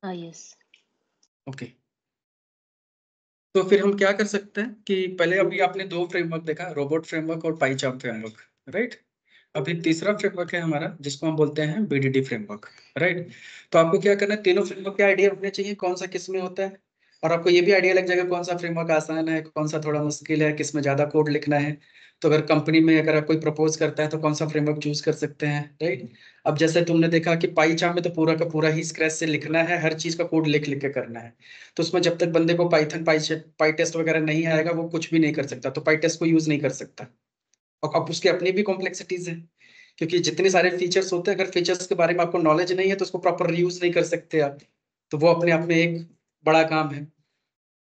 Yes. Okay, तो फिर हम क्या कर सकते हैं कि पहले अभी आपने दो फ्रेमवर्क देखा, रोबोट फ्रेमवर्क और पाईचार्म फ्रेमवर्क, राइट। अभी तीसरा फ्रेमवर्क है हमारा जिसको हम बोलते हैं बीडीडी फ्रेमवर्क, राइट। तो आपको क्या करना है, तीनों फ्रेमवर्क के आइडिया होने चाहिए कौन सा किस में होता है, और आपको ये भी आइडिया लग जाएगा कौन सा फ्रेमवर्क आसान है, कौन सा थोड़ा मुश्किल है, किस में ज्यादा कोड लिखना है। तो अगर कंपनी में अगर आप कोई प्रपोज करता है तो कौन सा फ्रेमवर्क चूज कर सकते हैं, राइट। अब जैसे तुमने देखा कि पाईचार्म में तो पूरा का पूरा ही स्क्रैच से लिखना है, हर चीज का कोड लिख लिख के करना है। तो उसमें जब तक बंदे को पाइथन पाई टेस्ट वगैरह नहीं आएगा वो कुछ भी नहीं कर सकता, तो पाई टेस्ट को यूज नहीं कर सकता। और अब उसकी अपनी भी कॉम्प्लेक्सिटीज है, क्योंकि जितने सारे फीचर्स होते हैं, अगर फीचर्स के बारे में आपको नॉलेज नहीं है तो उसको प्रॉपर यूज नहीं कर सकते आप। तो वो अपने आप में एक बड़ा काम है।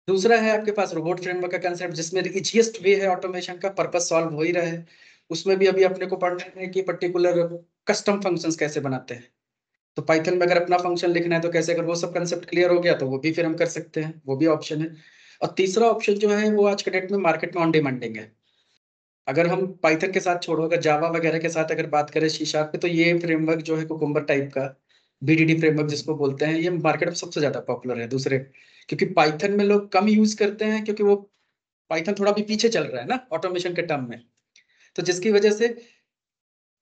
दूसरा है आपके पास रोबोट फ्रेमवर्क का कंसेप्ट, जिसमें इजीएस्ट वे है ऑटोमेशन का, पर्पस सॉल्व हो ही रहा है। उसमें भी अभी अपने को पढ़ना है कि पर्टिकुलर कस्टम फंक्शंस कैसे बनाते हैं। तो पाइथन में अगर अपना फंक्शन लिखना है तो कैसे, अगर वो सब कंसेप्ट क्लियर हो गया तो वो भी फिर हम कर सकते हैं, वो भी ऑप्शन है। और तीसरा ऑप्शन जो है वो आज के डेट में मार्केट में ऑन डिमांडिंग है। अगर हम पाइथन के साथ छोड़ो, अगर जावा वगैरह के साथ अगर बात करें सी शार्प पे, तो ये फ्रेमवर्क जो है कुकुम्बर टाइप का बीडीडी फ्रेमवर्क जिसको बोलते हैं, ये मार्केट में सबसे ज्यादा पॉपुलर है दूसरे। क्योंकि पाइथन में लोग कम यूज करते हैं, क्योंकि वो पाइथन थोड़ा भी पीछे चल रहा है ना ऑटोमेशन के टर्म में। तो जिसकी वजह से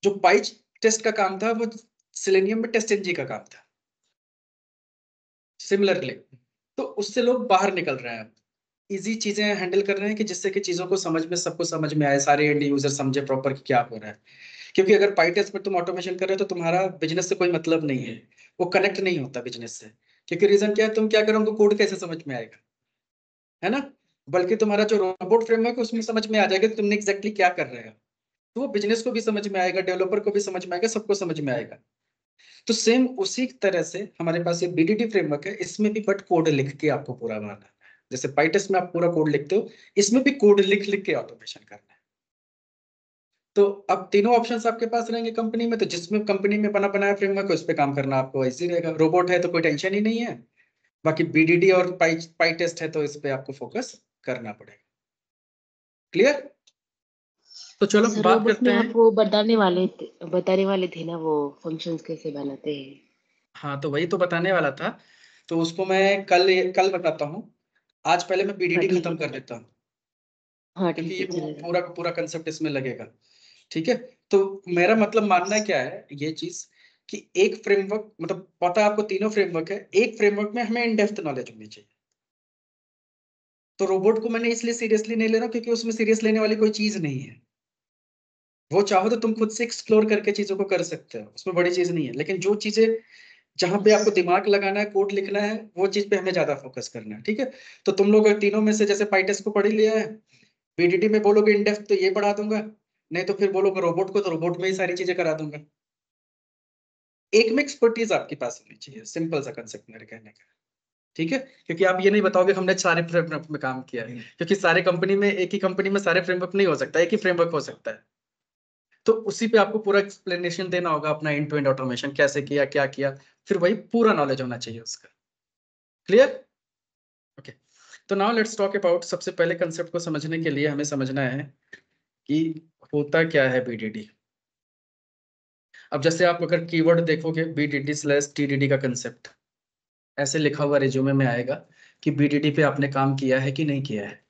जो पाई टेस्ट का काम था वो सिलेनियम में टेस्ट एनजी का काम था सिमिलरली। तो उससे लोग बाहर निकल रहे हैं, इजी चीजें हैंडल कर रहे हैं कि जिससे कि चीजों को समझ में, सबको समझ में आए, सारे एंड यूजर समझे प्रॉपर कि क्या हो रहा है। क्योंकि अगर पाईटेस्ट में तुम ऑटोमेशन कर रहे हो तो तुम्हारा बिजनेस से कोई मतलब नहीं है, वो कनेक्ट नहीं होता बिजनेस से। क्योंकि रीजन क्या है, तुम क्या करोगे, कोड कैसे समझ में आएगा, है ना। बल्कि तुम्हारा जो रोबोट फ्रेमवर्क है उसमें समझ में आ जाएगा कि तुमने एग्जैक्टली क्या कर रहे हो। तो वो बिजनेस को भी समझ में आएगा, डेवलपर को भी समझ में आएगा, सबको समझ में आएगा। तो सेम उसी तरह से हमारे पास ये बीडीडी फ्रेमवर्क है, इसमें भी बट कोड लिख के आपको पूरा बनाना है। जैसे पाइटेस्ट में आप पूरा कोड लिखते हो, इसमें भी कोड लिख लिख के ऑटोमेशन करना है। तो अब तीनों ऑप्शंस आपके पास रहेंगे कंपनी में, तो जिसमें कंपनी में बना बनाया फ्रेमवर्क है उस पर काम करना आपको ऐसे रहेगा। रोबोट है तो कोई टेंशन ही नहीं है, बाकी बीडीडी और पाई टेस्ट है तो इस पे आपको फोकस करना पड़ेगा। क्लियर। तो चलो सर बात रोबोट करते में हैं। आप वो बताने वाले थे ना, वो फंक्शंस कैसे बनाते हैं। हाँ तो वही तो बताने वाला था, तो उसको मैं कल कल बताता हूँ। आज पहले मैं हाँ बीडीडी ठीक खत्म है कर सर। देता हूँ, हाँ क्योंकि ठीक ये है, चलेगा। पूरा पूरा कंसेप्ट इसमें लगेगा। ठीक है। तो मेरा मतलब मानना क्या है ये चीज, कि एक फ्रेमवर्क, मतलब पता है आपको तीनों फ्रेमवर्क है, एक फ्रेमवर्क में हमें इन डेप्थ नॉलेज होनी चाहिए। तो रोबोट को मैंने इसलिए सीरियसली नहीं ले रहा क्योंकि उसमें सीरियस लेने वाली कोई चीज नहीं है। वो चाहो तो तुम खुद से एक्सप्लोर करके चीजों को कर सकते हो, उसमें बड़ी चीज नहीं है। लेकिन जो चीजें जहां पे यस। आपको दिमाग लगाना है, कोड लिखना है, वो चीज पे हमें ज्यादा फोकस करना है। ठीक है। तो तुम लोग तीनों में से जैसे पाइटेस्ट को पढ़ ही लिया है, बीडीडी में बोलोगे इन डेप्थ तो ये पढ़ा दूंगा, नहीं तो फिर बोलोगे रोबोट को तो रोबोट में ही सारी चीजें करा दूंगा। एक में एक्सपर्टीज आपके पास होनी चाहिए, सिंपल सा कंसेप्ट मेरे कहने का। ठीक है। क्योंकि आप ये नहीं बताओगे हमने सारे फ्रेमवर्क में काम किया है, क्योंकि सारे कंपनी में, एक ही कंपनी में सारे फ्रेमवर्क नहीं हो सकता, एक ही फ्रेमवर्क हो सकता है। तो उसी पे आपको पूरा एक्सप्लेनेशन देना होगा अपना, एंड टू एंड ऑटोमेशन कैसे किया, क्या किया, फिर वही पूरा नॉलेज होना चाहिए उसका। क्लियर। ओके। तो नाउ लेट्स टॉक अबाउट, सबसे पहले कंसेप्ट को समझने के लिए हमें समझना है कि होता क्या है बीडीडी। अब जैसे आप अगर कीवर्ड देखोगे बीडीडी स्लैश टीडीडी का कंसेप्ट, ऐसे लिखा हुआ रिज्यूमे में आएगा कि बीडीडी पे आपने काम किया है कि नहीं किया है।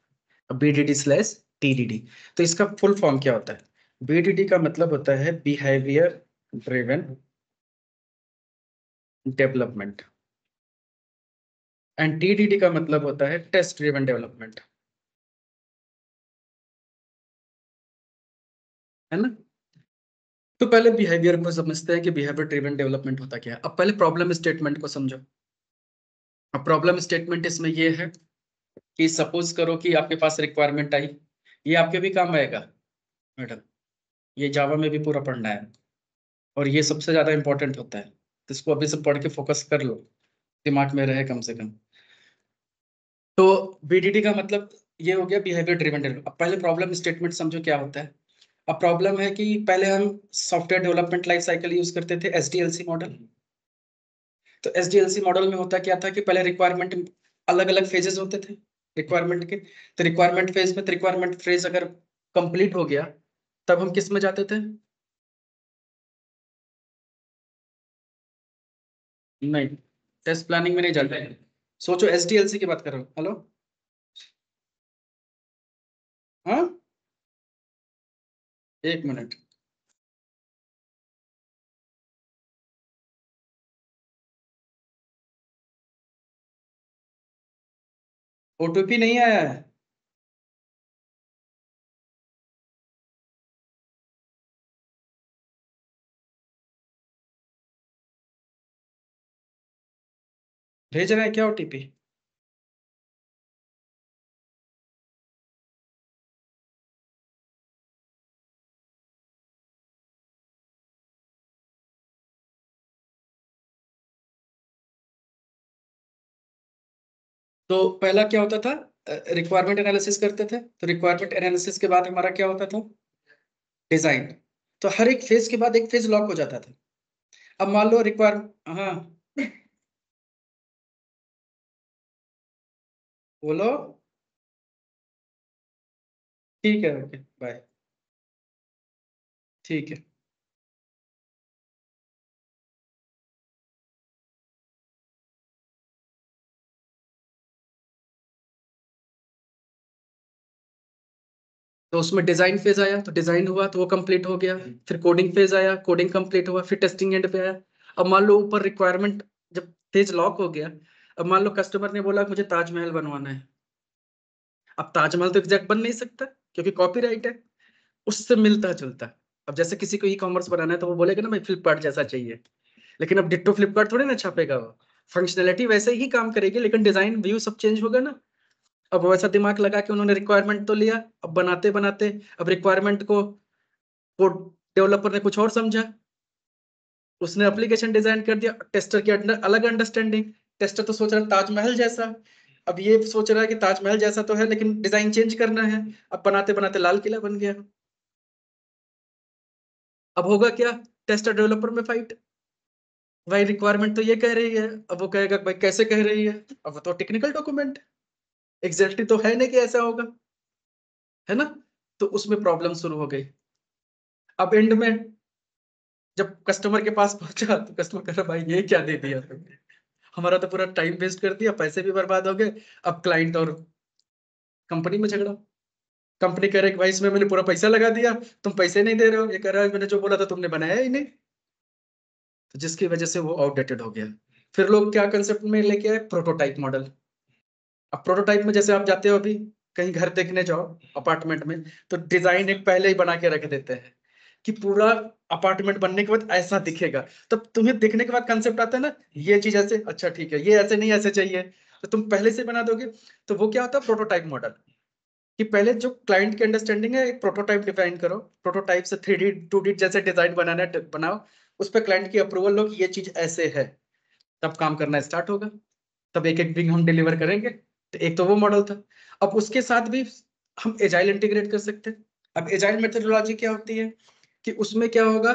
अब बीडीडी स्लैश टीडीडी, तो इसका फुल फॉर्म क्या होता है। बीडीडी का मतलब होता है behaviour driven development, and TDD का मतलब होता है टेस्ट ड्रिवन डेवलपमेंट, है ना। तो पहले बिहेवियर को समझते हैं कि बिहेवियर ड्रिवन डेवलपमेंट होता क्या है। अब पहले प्रॉब्लम स्टेटमेंट को समझो। अब प्रॉब्लम स्टेटमेंट इसमें ये है कि सपोज करो कि आपके पास रिक्वायरमेंट आई, ये आपके भी काम आएगा मैडम, ये जावा में भी पूरा पढ़ना है, और ये सबसे ज्यादा इंपॉर्टेंट होता है, तो इसको अभी से पढ़ के फोकस कर लो, दिमाग में रहे कम से कम। तो बीडीडी का मतलब ये हो गया बिहेवियर ड्रिवन डेवलपमेंट। अब पहले प्रॉब्लम स्टेटमेंट समझो क्या होता है। अब प्रॉब्लम है कि पहले हम software development life cycle use करते थे, एसडीएलसी मॉडल। तो एसडीएलसी मॉडल में होता क्या था कि पहले रिक्वायरमेंट, अलग अलग फेजेस होते थे रिक्वायरमेंट के। तो रिक्वायरमेंट फेज में, रिक्वायरमेंट फेज अगर कंप्लीट हो गया तब हम किस में जाते थे। नहीं, टेस्ट प्लानिंग में नहीं जाते हैं। सोचो SDLC की बात कर रहा हूँ। हेलो, हाँ, 1 मिनट। OTP नहीं आया है? भेज रहा है क्या OTP? तो पहला क्या होता था, रिक्वायरमेंट एनालिसिस करते थे। तो रिक्वायरमेंट एनालिसिस के बाद हमारा क्या होता था, डिजाइन। तो हर एक फेज के बाद एक फेज लॉक हो जाता था। अब मान लो रिक्वायर, हाँ बोलो। ठीक है, ओके बाय। ठीक है। तो उसमें डिजाइन फेज आया, तो डिजाइन हुआ तो वो कंप्लीट हो गया। फिर कोडिंग फेज आया, कोडिंग कंप्लीट हुआ। फिर टेस्टिंग एंड पे आया। अब मान लो ऊपर रिक्वायरमेंट जब फेज लॉक हो गया, अब मान लो कस्टमर ने बोला मुझे ताजमहल बनवाना है। अब ताजमहल तो एग्जैक्ट बन नहीं सकता क्योंकि कॉपीराइट है, उससे मिलता जुलता। अब जैसे किसी को E-कॉमर्स बनाना है तो वो बोलेगा ना भाई फ्लिपकार्ट जैसा चाहिए, लेकिन अब डिट्टो फ्लिपकार्ट थोड़ी ना छापेगा वो। फंक्शनैलिटी वैसे ही काम करेगी लेकिन डिजाइन व्यू सब चेंज होगा ना। अब वैसा दिमाग लगा के उन्होंने रिक्वायरमेंट तो लिया, अब बनाते बनाते अब रिक्वायरमेंट को वो डेवलपर ने कुछ और समझा, उसने एप्लीकेशन डिजाइन कर दिया। टेस्टर की अलग अंडरस्टैंडिंग। टेस्टर तो सोच रहा है ताजमहल जैसा, अब ये सोच रहा है कि ताजमहल जैसा तो है लेकिन डिजाइन चेंज करना है। अब बनाते बनाते लाल किला बन गया। अब होगा क्या, टेस्टर डेवलपर में फाइट। भाई रिक्वायरमेंट तो ये कह रही है, अब वो कहेगा भाई कैसे कह रही है, अब वो तो टेक्निकल डॉक्यूमेंट एग्जैक्टली तो है नहीं कि ऐसा होगा, है ना। तो उसमें प्रॉब्लम शुरू हो गई। अब एंड में जब कस्टमर के पास पहुंचा तो कस्टमर कह रहा भाई ये क्या दे दिया तुमने, हमारा तो पूरा टाइम वेस्ट कर दिया, पैसे भी बर्बाद हो गए। अब क्लाइंट और कंपनी में झगड़ा। कंपनी कह रही कि भाई इसमें मैंने पूरा पैसा लगा दिया, तुम पैसे नहीं दे रहे हो। ये कह रहा है मैंने जो बोला था तुमने बनाया ही नहीं। तो जिसकी वजह से वो आउटडेटेड हो गया। फिर लोग क्या कंसेप्ट में लेके आए, प्रोटोटाइप मॉडल। अब प्रोटोटाइप में जैसे आप जाते हो अभी कहीं घर देखने जाओ अपार्टमेंट में, तो डिजाइन एक पहले ही बना के रख देते हैं कि पूरा अपार्टमेंट बनने के बाद ऐसा दिखेगा। तब तुम्हें देखने के बाद कंसेप्ट आता है ना, ये चीज ऐसे, अच्छा ठीक है, ये ऐसे नहीं ऐसे चाहिए, तो तुम पहले से बना दोगे। तो वो क्या होता है प्रोटोटाइप मॉडल, कि पहले जो क्लाइंट की अंडरस्टैंडिंग है एक प्रोटोटाइप डिफाइन करो। प्रोटोटाइप से 3D 2D जैसे डिजाइन बनाना है बनाओ, उस पर क्लाइंट की अप्रूवल लो कि ये चीज ऐसे है, तब काम करना स्टार्ट होगा। तब एक एक बिंग हम डिलीवर करेंगे। तो एक तो वो मॉडल था। अब उसके साथ भी हम एजाइल इंटीग्रेट कर सकते हैं। अब एजाइल मेथोडोलॉजी क्या होती है कि उसमें क्या होगा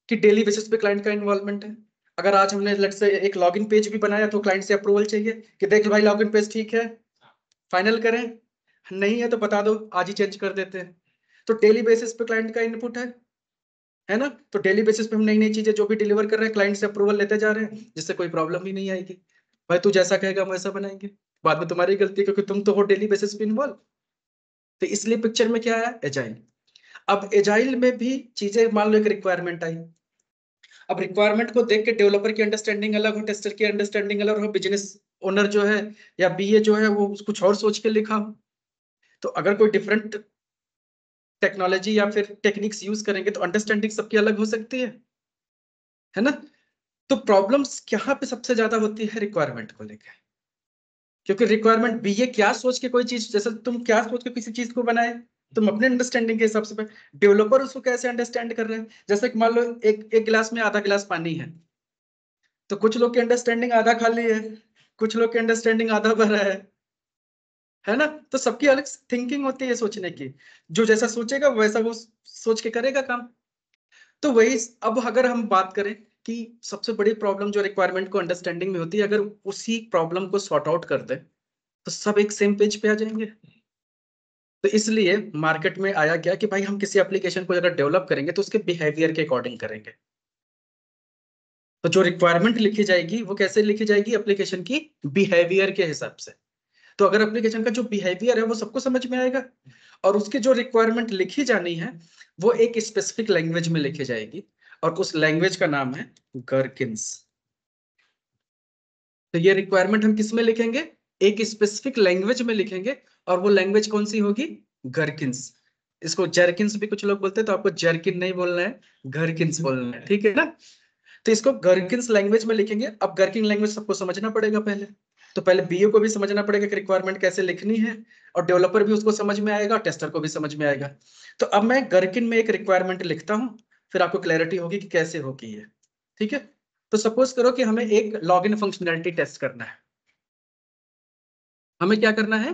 कि डेली बेसिस पे क्लाइंट का इन्वॉल्वमेंट है। अगर आज हमने लेट्स से एक लॉगिन पेज भी बनाया तो क्लाइंट से अप्रूवल चाहिए कि देख भाई लॉगिन पेज ठीक है, फाइनल करें, नहीं है तो बता दो आज ही चेंज कर देते हैं। तो डेली बेसिस पे क्लाइंट का इनपुट है ना। तो डेली बेसिस पे हम नई नई चीजें जो भी डिलीवर कर रहे हैं क्लाइंट से अप्रूवल लेते जा रहे हैं, जिससे कोई प्रॉब्लम ही नहीं आएगी। भाई तू जैसा कहेगा हम वैसा बनाएंगे, बाद में तुम्हारी गलती है क्योंकि तुम तो हो डेली बेसिस पे इन्वॉल्व। तो इसलिए पिक्चर में क्या आया, एजाइल। अब एजाइल में भी चीजें मान लो एक रिक्वायरमेंट आई। अब रिक्वायरमेंट को देख के डेवलपर की अंडरस्टैंडिंग अलग हो, टेस्टर की अंडरस्टैंडिंग अलग हो, बिजनेस ओनर जो है या BA जो है वो कुछ और सोच के लिखा हो। तो अगर कोई डिफरेंट टेक्नोलॉजी या फिर टेक्निक्स यूज करेंगे तो अंडरस्टैंडिंग सबकी अलग हो सकती है ना। तो प्रॉब्लम्स यहाँ पे सबसे ज्यादा होती है रिक्वायरमेंट को लेकर, क्योंकि रिक्वायरमेंट BA क्या सोच के कोई चीज, जैसे तुम क्या सोच के किसी चीज को बनाए, तुम अपने अंडरस्टैंडिंग के हिसाब से। डेवलपर उसको कैसे अंडरस्टैंड कर रहे हैं, जैसे कि मान लो एक एक गिलास में आधा गिलास पानी है, तो कुछ लोग की अंडरस्टैंडिंग आधा खाली है, कुछ लोग की अंडरस्टैंडिंग आधा भरा है ना। तो सबकी अलग थिंकिंग होती है सोचने की, जो जैसा सोचेगा वैसा वो सोच के करेगा काम। तो वही अब अगर हम बात करें कि सबसे बड़ी प्रॉब्लम जो रिक्वायरमेंट को अंडरस्टैंडिंग में होती है, अगर उसी प्रॉब्लम को सॉर्ट आउट कर दे तो सब एक सेम पेज पे आ जाएंगे। तो इसलिए मार्केट में आया गया कि भाई हम किसी एप्लीकेशन को अगर डेवलप करेंगे तो उसके बिहेवियर के अकॉर्डिंग करेंगे। तो जो रिक्वायरमेंट लिखी जाएगी वो कैसे लिखी जाएगी? एप्लीकेशन की बिहेवियर के हिसाब से। तो अगर एप्लीकेशन का जो बिहेवियर है वो सबको समझ में आएगा, और उसकी जो रिक्वायरमेंट लिखी जानी है वो एक स्पेसिफिक लैंग्वेज में लिखी जाएगी, और उस लैंग्वेज का नाम है गरकिन्स। तो ये रिक्वायरमेंट हम किस में लिखेंगे? एक स्पेसिफिक लैंग्वेज में लिखेंगे, और वो लैंग्वेज कौन सी होगी? गरकिन्स। इसको जर्किन्स भी कुछ लोग बोलते हैं, तो आपको जर्किन नहीं बोलना है, गरकिन्स बोलना है, ठीक है ना? तो इसको गरकिन्स लैंग्वेज में लिखेंगे। अब गरकिन लैंग्वेज सबको समझना पड़ेगा पहले, तो पहले बीए को भी समझना पड़ेगा कि रिक्वायरमेंट कैसे लिखनी है, और डेवलपर भी उसको समझ में आएगा, टेस्टर को भी समझ में आएगा। तो अब मैं गरकिन में एक रिक्वायरमेंट लिखता हूं, फिर आपको क्लैरिटी होगी कि कैसे होगी ये, ठीक है? तो सपोज करो कि हमें एक लॉगिन फंक्शनैलिटी टेस्ट करना है। हमें क्या करना है?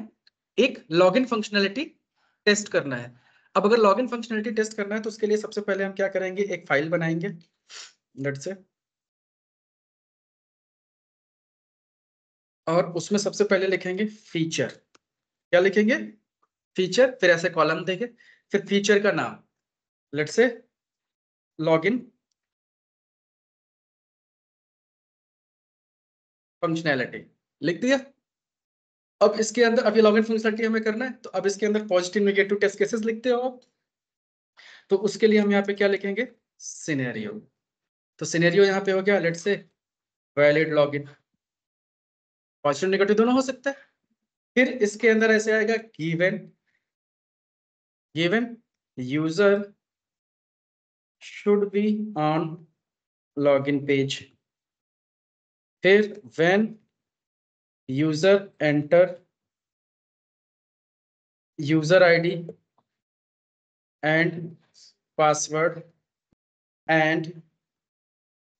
एक लॉगिन फंक्शनैलिटी टेस्ट करना है। अब अगर लॉगिन फंक्शनैलिटी टेस्ट करना है तो उसके लिए सबसे पहले हम क्या करेंगे? एक फाइल बनाएंगे, लेट्स से, और उसमें सबसे पहले लिखेंगे फीचर। क्या लिखेंगे? फीचर। फिर ऐसे कॉलम देंगे, फिर फीचर का नाम, लेट्स से लॉगिन फंक्शनैलिटी, लिख दिया। अब इसके अंदर, अभी लॉगिन फंक्शनैलिटी हमें करना है, तो अब इसके अंदर पॉजिटिव नेगेटिव टेस्ट केसेस लिखते हो आप, तो उसके लिए हम यहाँ पे क्या लिखेंगे? सिनेरियो। तो सिनेरियो यहाँ पे हो गया, let's say valid login. Positive negative दोनों हो सकता है। फिर इसके अंदर ऐसे आएगा given, given user should be on login page. फिर when user enter user ID and password and,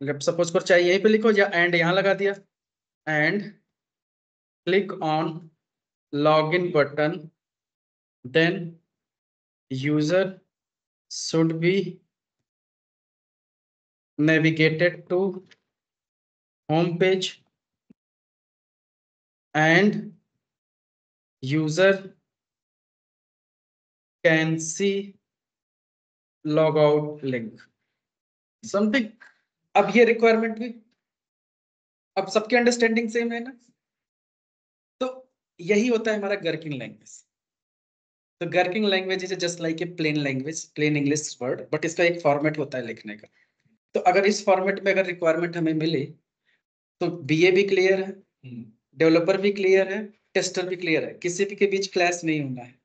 suppose कर चाहिए यहीं पे लिखो, या एंड यहां लगा दिया, and click on login button, then user should be navigated to home page and user can see logout link something. अब ये रिक्वायरमेंट भी, अब सबकी अंडरस्टैंडिंग सेम है ना? तो यही होता है हमारा गरकिंग लैंग्वेज। तो Gherkin language is just like a plain language, plain English word, but इसका एक फॉर्मेट होता है लिखने का। तो अगर इस फॉर्मेट में अगर रिक्वायरमेंट हमें मिले, तो बीए भी क्लियर है, डेवलपर भी क्लियर है, टेस्टर भी क्लियर है, किसी भी के बीच क्लैश नहीं होना है,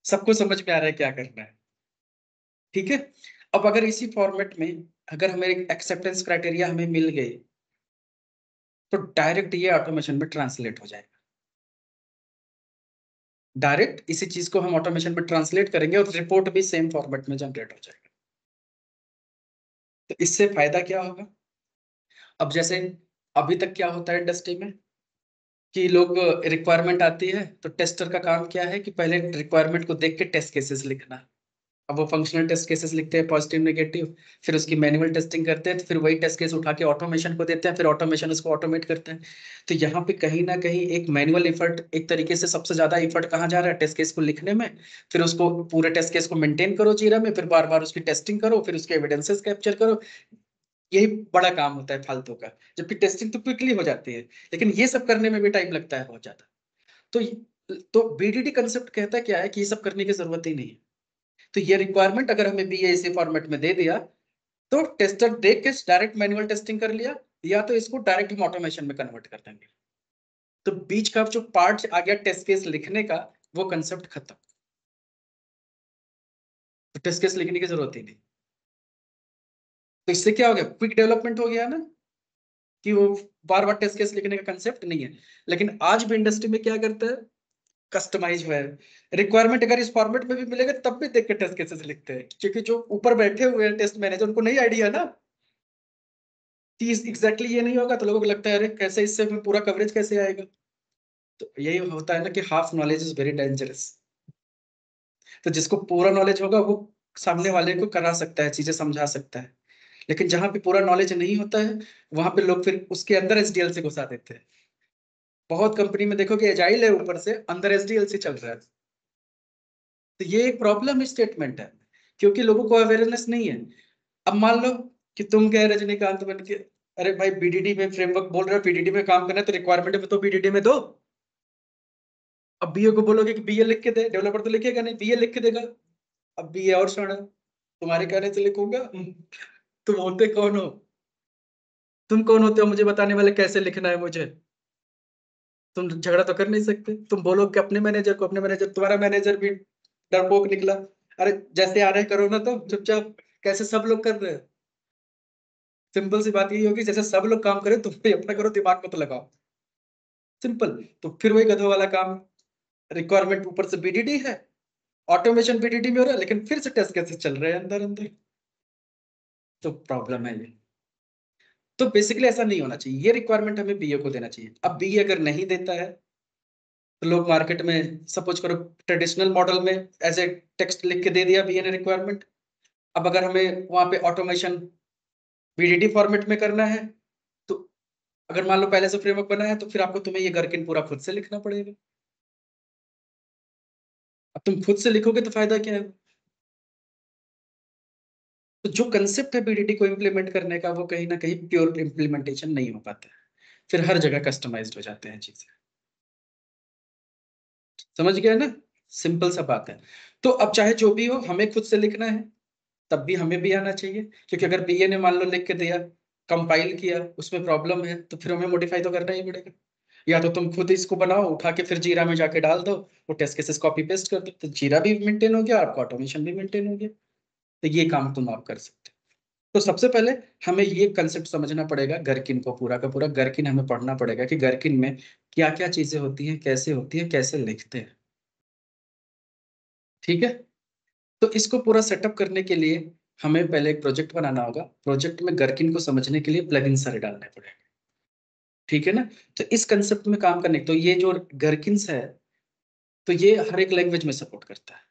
सबको समझ में आ रहा है क्या करना है, ठीक है? अब अगर इसी फॉर्मेट में अगर हमें एक्सेप्टेंस क्राइटेरिया हमें मिल गए, तो डायरेक्ट ये ऑटोमेशन में ट्रांसलेट हो जाएगा। डायरेक्ट इसी चीज को हम ऑटोमेशन में ट्रांसलेट करेंगे, और रिपोर्ट भी सेम फॉर्मेट में जनरेट हो जाएगा। तो इससे फायदा क्या होगा? अब जैसे अभी तक क्या होता है इंडस्ट्री में कि लोग, रिक्वायरमेंट आती है तो टेस्टर का काम क्या है कि पहले रिक्वायरमेंट को देख के टेस्ट केसेस लिखना। अब वो फंक्शनल टेस्ट केसेस लिखते हैं, पॉजिटिव नेगेटिव, फिर उसकी मैनुअल टेस्टिंग करते हैं, तो फिर वही टेस्ट केस उठा के ऑटोमेशन को देते हैं, फिर ऑटोमेशन उसको ऑटोमेट करते हैं। तो यहाँ पे कहीं ना कहीं एक मैनुअल इफर्ट, एक तरीके से सबसे ज्यादा इफर्ट कहाँ जा रहा है? टेस्ट केस को लिखने में। फिर उसको पूरे टेस्ट केस को मेंटेन करो जीरा में, फिर बार बार उसकी टेस्टिंग करो, फिर उसके एविडेंसेस कैप्चर करो। यही बड़ा काम होता है फालतू का, जबकि टेस्टिंग तो क्विकली हो जाती है, लेकिन ये सब करने में भी टाइम लगता है बहुत ज्यादा। तो बीडीडी कंसेप्ट कहता क्या है कि ये सब करने की जरूरत ही नहीं है। तो ये रिक्वायरमेंट अगर हमें बी इसी फॉर्मेट में दे दिया, तो टेस्टर देख के डायरेक्ट मैनुअल टेस्टिंग कर लिया, या तो इसको डायरेक्ट हम ऑटोमेशन में कन्वर्ट कर देंगे। तो बीच का जो पार्ट आ गया टेस्ट केस लिखने का, वो कंसेप्ट खत्म। तो टेस्ट केस लिखने की जरूरत ही नहीं। तो इससे क्या हो गया? क्विक डेवलपमेंट हो गया ना, कि वो बार बार टेस्ट केस लिखने का कंसेप्ट नहीं है। लेकिन आज भी इंडस्ट्री में क्या करता है? कस्टमाइज हुआ है। रिक्वायरमेंट अगर इस फॉर्मेट में भी मिलेगा तब भी देख के टेस्ट केसेस लिखते हैं, क्योंकि जो ऊपर बैठे हुए हैं टेस्ट मैनेजर, उनको नहीं आइडिया ना कि एग्जैक्टली ये नहीं होगा, तो लोगों को लगता है अरे कैसे, इससे हमें पूरा कवरेज कैसे आएगा? तो यही होता है ना कि half knowledge is very dangerous. तो जिसको पूरा नॉलेज होगा वो सामने वाले को करा सकता है, चीजें समझा सकता है। लेकिन जहां पे पूरा नॉलेज नहीं होता है, वहां पे लोग फिर उसके अंदर एसडीएल से घुसा देते हैं। बहुत कंपनी में देखो कि एजाइल है, ऊपर से अंदर एसडीएल से चल रहा है। तो ये एक प्रॉब्लम स्टेटमेंट है, क्योंकि लोगों को अवेयरनेस नहीं है। अब मान लो कि तुम गए रजनीकांत बन के अरे भाई बीडीडी में फ्रेमवर्क बोल रहे हो, बीडीडी में काम करना है तो रिक्वायरमेंट में तो बीडीडी में दो। अब बीए को बोलोगे कि बीए लिख के दे, डेवलपर तो लिखेगा नहीं, बीए लिख के देगा। अब बीए और शाणा तुम्हारे कहने से लिखूंगा? तुम होते कौन हो? तुम कौन होते हो मुझे बताने वाले कैसे लिखना है मुझे? तुम झगड़ा तो कर नहीं सकते। तुम बोलो कि अपने मैनेजर को, अपने मैनेजर, तुम्हारा मैनेजर भी डरपोक निकला। अरे जैसे आ रहे करो ना, तो चुपचाप, कैसे सब लोग कर रहे हैं। सिंपल सी बात यही होगी, जैसे सब लोग काम करें तुम भी अपना करो, दिमाग को तो लगाओ। सिंपल। तो फिर वही गधों वाला काम, रिक्वायरमेंट ऊपर से बीडीडी है, ऑटोमेशन बीडीडी में हो रहा है, लेकिन फिर से टेस्ट केसेस चल रहे हैं अंदर अंदर। तो प्रॉब्लम है ये। तो बेसिकली ऐसा नहीं होना चाहिए, ये रिक्वायरमेंट हमें बीए को देना चाहिए। अब बीए अगर नहीं देता है तो लोग मार्केट में, सपोज करो ट्रेडिशनल मॉडल में एज ए टेक्स्ट लिख के दे दिया बीए ने रिक्वायरमेंट। अब अगर हमें वहां पे ऑटोमेशन बीडीडी फॉर्मेट में करना है, तो अगर मान लो पहले से फ्रेमवर्क बना है, तो फिर आपको तुम्हें ये गरकिन पूरा खुद से लिखना पड़ेगा। अब तुम खुद से लिखोगे तो फायदा क्या है? तो जो कंसेप्ट है बीडीडी को इम्प्लीमेंट करने का, वो कहीं ना कहीं प्योर इम्प्लीमेंटेशन नहीं हो पाता है। फिर हर जगह कस्टमाइज्ड हो जाते हैं चीजें। समझ गया ना? सिंपल सा बात है। तो अब चाहे जो भी हो, हमें खुद से लिखना है, तब भी हमें भी आना चाहिए। क्योंकि अगर बीए ने मान लो लिख के दिया, कंपाइल किया, उसमें प्रॉब्लम है, तो फिर हमें मॉडिफाई तो करना ही पड़ेगा। या तो तुम खुद इसको बनाओ उठा के, फिर जीरा में जाके डाल दो, वो टेस्ट केसेस कॉपी पेस्ट कर दो, तो जीरा भी मेंटेन हो गया, आपका ऑटोमेशन भी मेंटेन हो गया। तो ये काम तुम आप कर सकते हो। तो सबसे पहले हमें ये कंसेप्ट समझना पड़ेगा, गरकिन को पूरा का पूरा गरकिन हमें पढ़ना पड़ेगा कि गरकिन में क्या क्या चीजें होती हैं, कैसे लिखते हैं। ठीक है? तो इसको पूरा सेटअप करने के लिए हमें पहले एक प्रोजेक्ट बनाना होगा। प्रोजेक्ट में गरकिन को समझने के लिए प्लगइन सारे डालने पड़ेंगे। ठीक है ना? तो इस कंसेप्ट में काम करने, तो ये जो गरकिन्स है, तो ये हर एक लैंग्वेज में सपोर्ट करता है।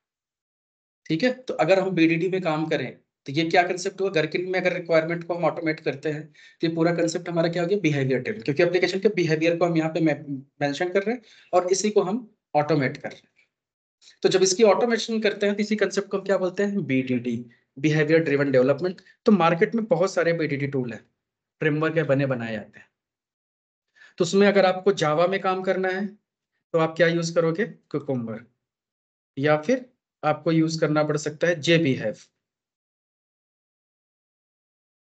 ठीक है? तो अगर हम बीडीडी में काम करें, तो ये क्या कंसेप्ट हुआ, गरकिन में अगर रिक्वायरमेंट को हम ऑटोमेट करते हैं, तो ये पूरा कंसेप्ट हमारा क्या हो गया, बिहेवियर टेबल। क्योंकि एप्लीकेशन के बिहेवियर को हम यहाँ पे मेंशन कर रहे हैं, और इसी को हम ऑटोमेट कर रहे हैं। तो जब इसकी ऑटोमेशन करते हैं, तो इसी कंसेप्ट को हम क्या बोलते हैं, बीडीडी, बिहेवियर ड्रिवन डेवलपमेंट। तो मार्केट में बहुत सारे बीडीडी टूल है, फ्रेमवर्क है, बने बनाए जाते हैं। तो उसमें अगर आपको जावा में काम करना है, तो आप क्या यूज करोगे, कुकुम्बर, या फिर आपको यूज करना पड़ सकता है जेबीहेव।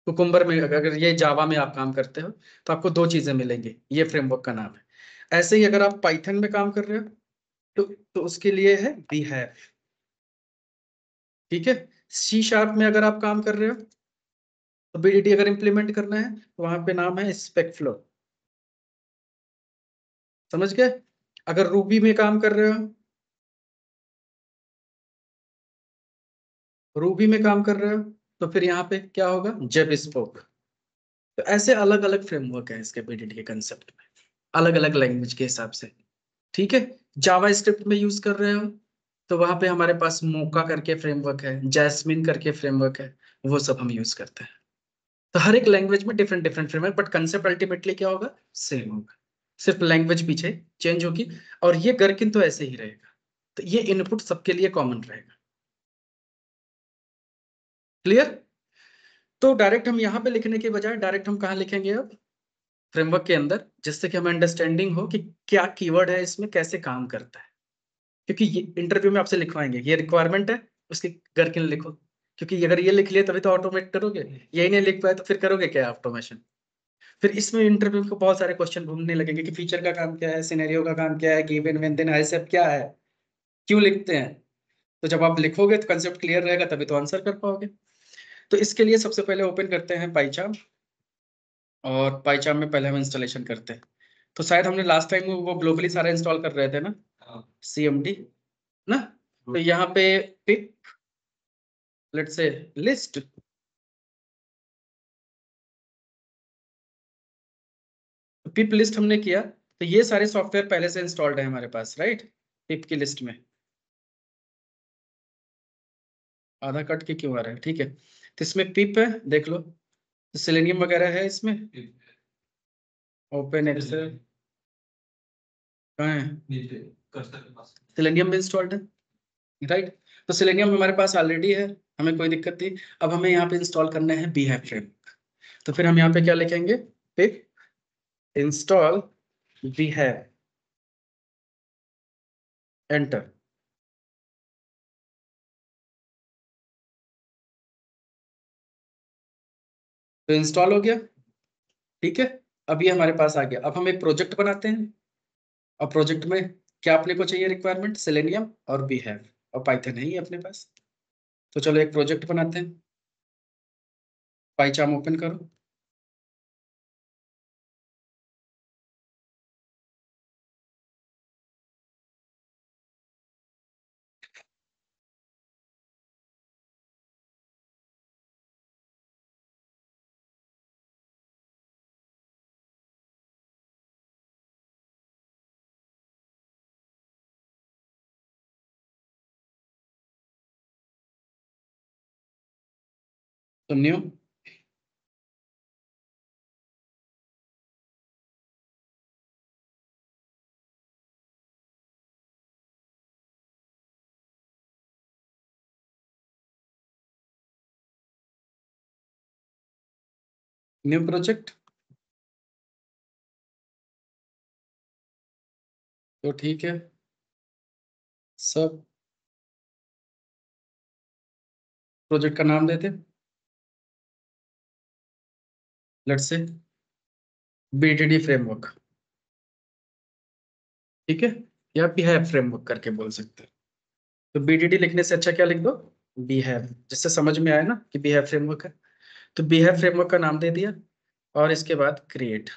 कुकुम्बर में अगर ये जावा में आप काम करते हो, तो आपको दो चीजें मिलेंगी, ये फ्रेमवर्क का नाम है। ऐसे ही अगर आप पाइथन में काम कर रहे हो, तो उसके लिए है बीहेव। ठीक है? सी शार्प में अगर आप काम कर रहे हो, तो बीडीडी अगर इंप्लीमेंट करना है, तो वहां पे नाम है स्पेकफ्लो। समझ गए? अगर रूबी में काम कर रहे हो, रूबी में काम कर रहे हो, तो फिर यहाँ पे क्या होगा, जेब स्पोक। तो ऐसे अलग अलग फ्रेमवर्क है इसके बीडीडी के कंसेप्ट में, अलग अलग लैंग्वेज के हिसाब से। ठीक है? जावा स्क्रिप्ट में यूज कर रहे हो, तो वहां पे हमारे पास मोका करके फ्रेमवर्क है, जैस्मिन करके फ्रेमवर्क है, वो सब हम यूज करते हैं। तो हर एक लैंग्वेज में different different framework, but concept ultimately क्या होगा, सेम होगा। सिर्फ लैंग्वेज पीछे चेंज होगी। और ये गरकिन तो ऐसे ही रहेगा। तो ये इनपुट सबके लिए कॉमन रहेगा। क्लियर? तो डायरेक्ट हम यहाँ पे लिखने के बजाय डायरेक्ट हम कहाँ लिखेंगे अब, फ्रेमवर्क के अंदर, जिससे कि हमें अंडरस्टैंडिंग हो कि क्या कीवर्ड है इसमें, कैसे काम करता है। क्योंकि ये इंटरव्यू में आपसे लिखवाएंगे, ये रिक्वायरमेंट है, उसकी गरकिन लिखो। क्योंकि अगर ये लिख लिया तभी तो ऑटोमेट करोगे, यही नहीं लिख पाए तो फिर करोगे क्या ऑटोमेशन? फिर इसमें इंटरव्यू को बहुत सारे क्वेश्चन घूमने लगेंगे कि फीचर का काम क्या है, सिनेरियो का काम क्या है, गिवन व्हेन देन आइसेप क्या है, क्यों लिखते हैं। तो जब आप लिखोगे तो कंसेप्ट क्लियर रहेगा, तभी तो आंसर कर पाओगे। तो इसके लिए सबसे पहले ओपन करते हैं पाइचार्म, और पाइचार्म में पहले हम इंस्टॉलेशन करते हैं। तो शायद हमने लास्ट टाइम वो ग्लोबली सारा इंस्टॉल कर रहे थे ना, सीएमडी ना। तो यहाँ पे pip, let's say list, pip list हमने किया, तो ये सारे सॉफ्टवेयर पहले से इंस्टॉल्ड है हमारे पास, राइट? पिप की लिस्ट में आधा कट के क्यों आ रहा है, ठीक है। तो इसमें पिप है, देख लो, सेलेनियम वगैरह है इसमें, ओपन एक्सेल कहाँ है, सेलेनियम भी इंस्टॉल्ड है, राइट? तो सेलेनियम हमारे पास ऑलरेडी है, हमें कोई दिक्कत नहीं। अब हमें यहाँ पे इंस्टॉल करना है बीहेव फ्रेमवर्क। तो फिर हम यहाँ पे क्या लिखेंगे, पिक इंस्टॉल behav, एंटर। तो इंस्टॉल हो गया, ठीक है। अब ये हमारे पास आ गया। अब हम एक प्रोजेक्ट बनाते हैं। और प्रोजेक्ट में क्या अपने को चाहिए रिक्वायरमेंट, सेलेनियम और behav, और पाइथन है ही अपने पास। तो चलो एक प्रोजेक्ट बनाते हैं। पाइचार्म ओपन करो। तो न्यू, न्यू प्रोजेक्ट। तो ठीक है, सब प्रोजेक्ट का नाम देते, लेट्स से बीटीडी फ्रेमवर्क, ठीक है, या बिहेव फ्रेमवर्क करके बोल सकते हैं। तो बीटीडी लिखने से अच्छा क्या लिख दो, बिहेव, जिससे समझ में आए ना कि बिहेव फ्रेमवर्क है। तो बिहेव फ्रेमवर्क का नाम दे दिया, और इसके बाद क्रिएट।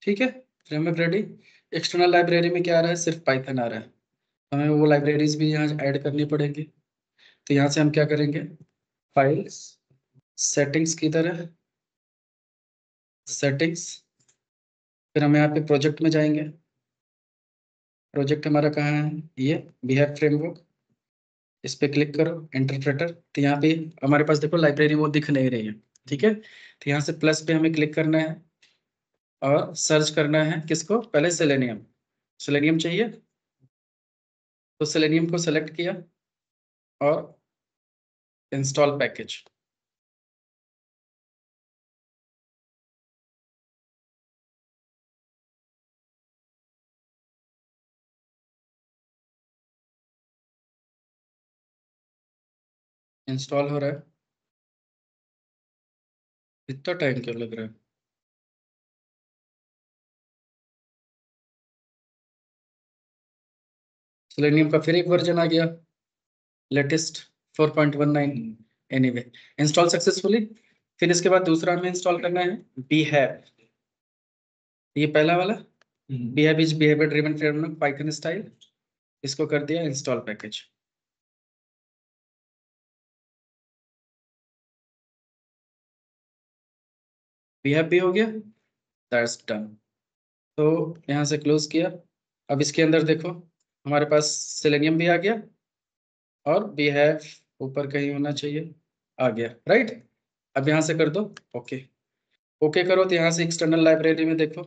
ठीक है, फ्रेमवर्क रेडी। एक्सटर्नल लाइब्रेरी में क्या आ रहा है, सिर्फ पाइथन आ रहा है। हमें वो लाइब्रेरीज भी यहाँ ऐड करनी पड़ेंगी। तो यहाँ से हम क्या करेंगे, फाइल्स, सेटिंग्स किधर है, सेटिंग्स, फिर हम यहाँ पे प्रोजेक्ट में जाएंगे। प्रोजेक्ट हमारा कहाँ है, ये बिहेव फ्रेमवर्क, इस पे क्लिक करो, इंटरप्रेटर। तो यहाँ पे हमारे पास देखो लाइब्रेरी वो दिख नहीं रही है, ठीक है। तो यहाँ से प्लस पे हमें क्लिक करना है, और सर्च करना है किसको, पहले सेलेनियम। सेलेनियम चाहिए, तो सेलेनियम को सेलेक्ट किया, और इंस्टॉल पैकेज। इंस्टॉल हो रहा है, इतना टाइम क्यों लग रहा है। सेलेनियम का फिर एक वर्जन आ गया, लेटेस्ट 4.19। Anyway, install successfully. फिर इसके बाद दूसरा हमें इंस्टॉल करना है बीहैव, ये पहला वाला। Behave is behaviour driven framework Python style, इसको कर दिया इंस्टॉल पैकेज। बीहैव भी हो गया, दैट्स डन। तो यहाँ से क्लोज किया। अब इसके अंदर देखो, हमारे पास सेलेनियम भी आ गया, और बीहैव ऊपर कहीं होना चाहिए, आ गया, राइट। अब यहाँ से कर दो ओके। ओके करो, तो यहाँ से एक्सटर्नल लाइब्रेरी में देखो,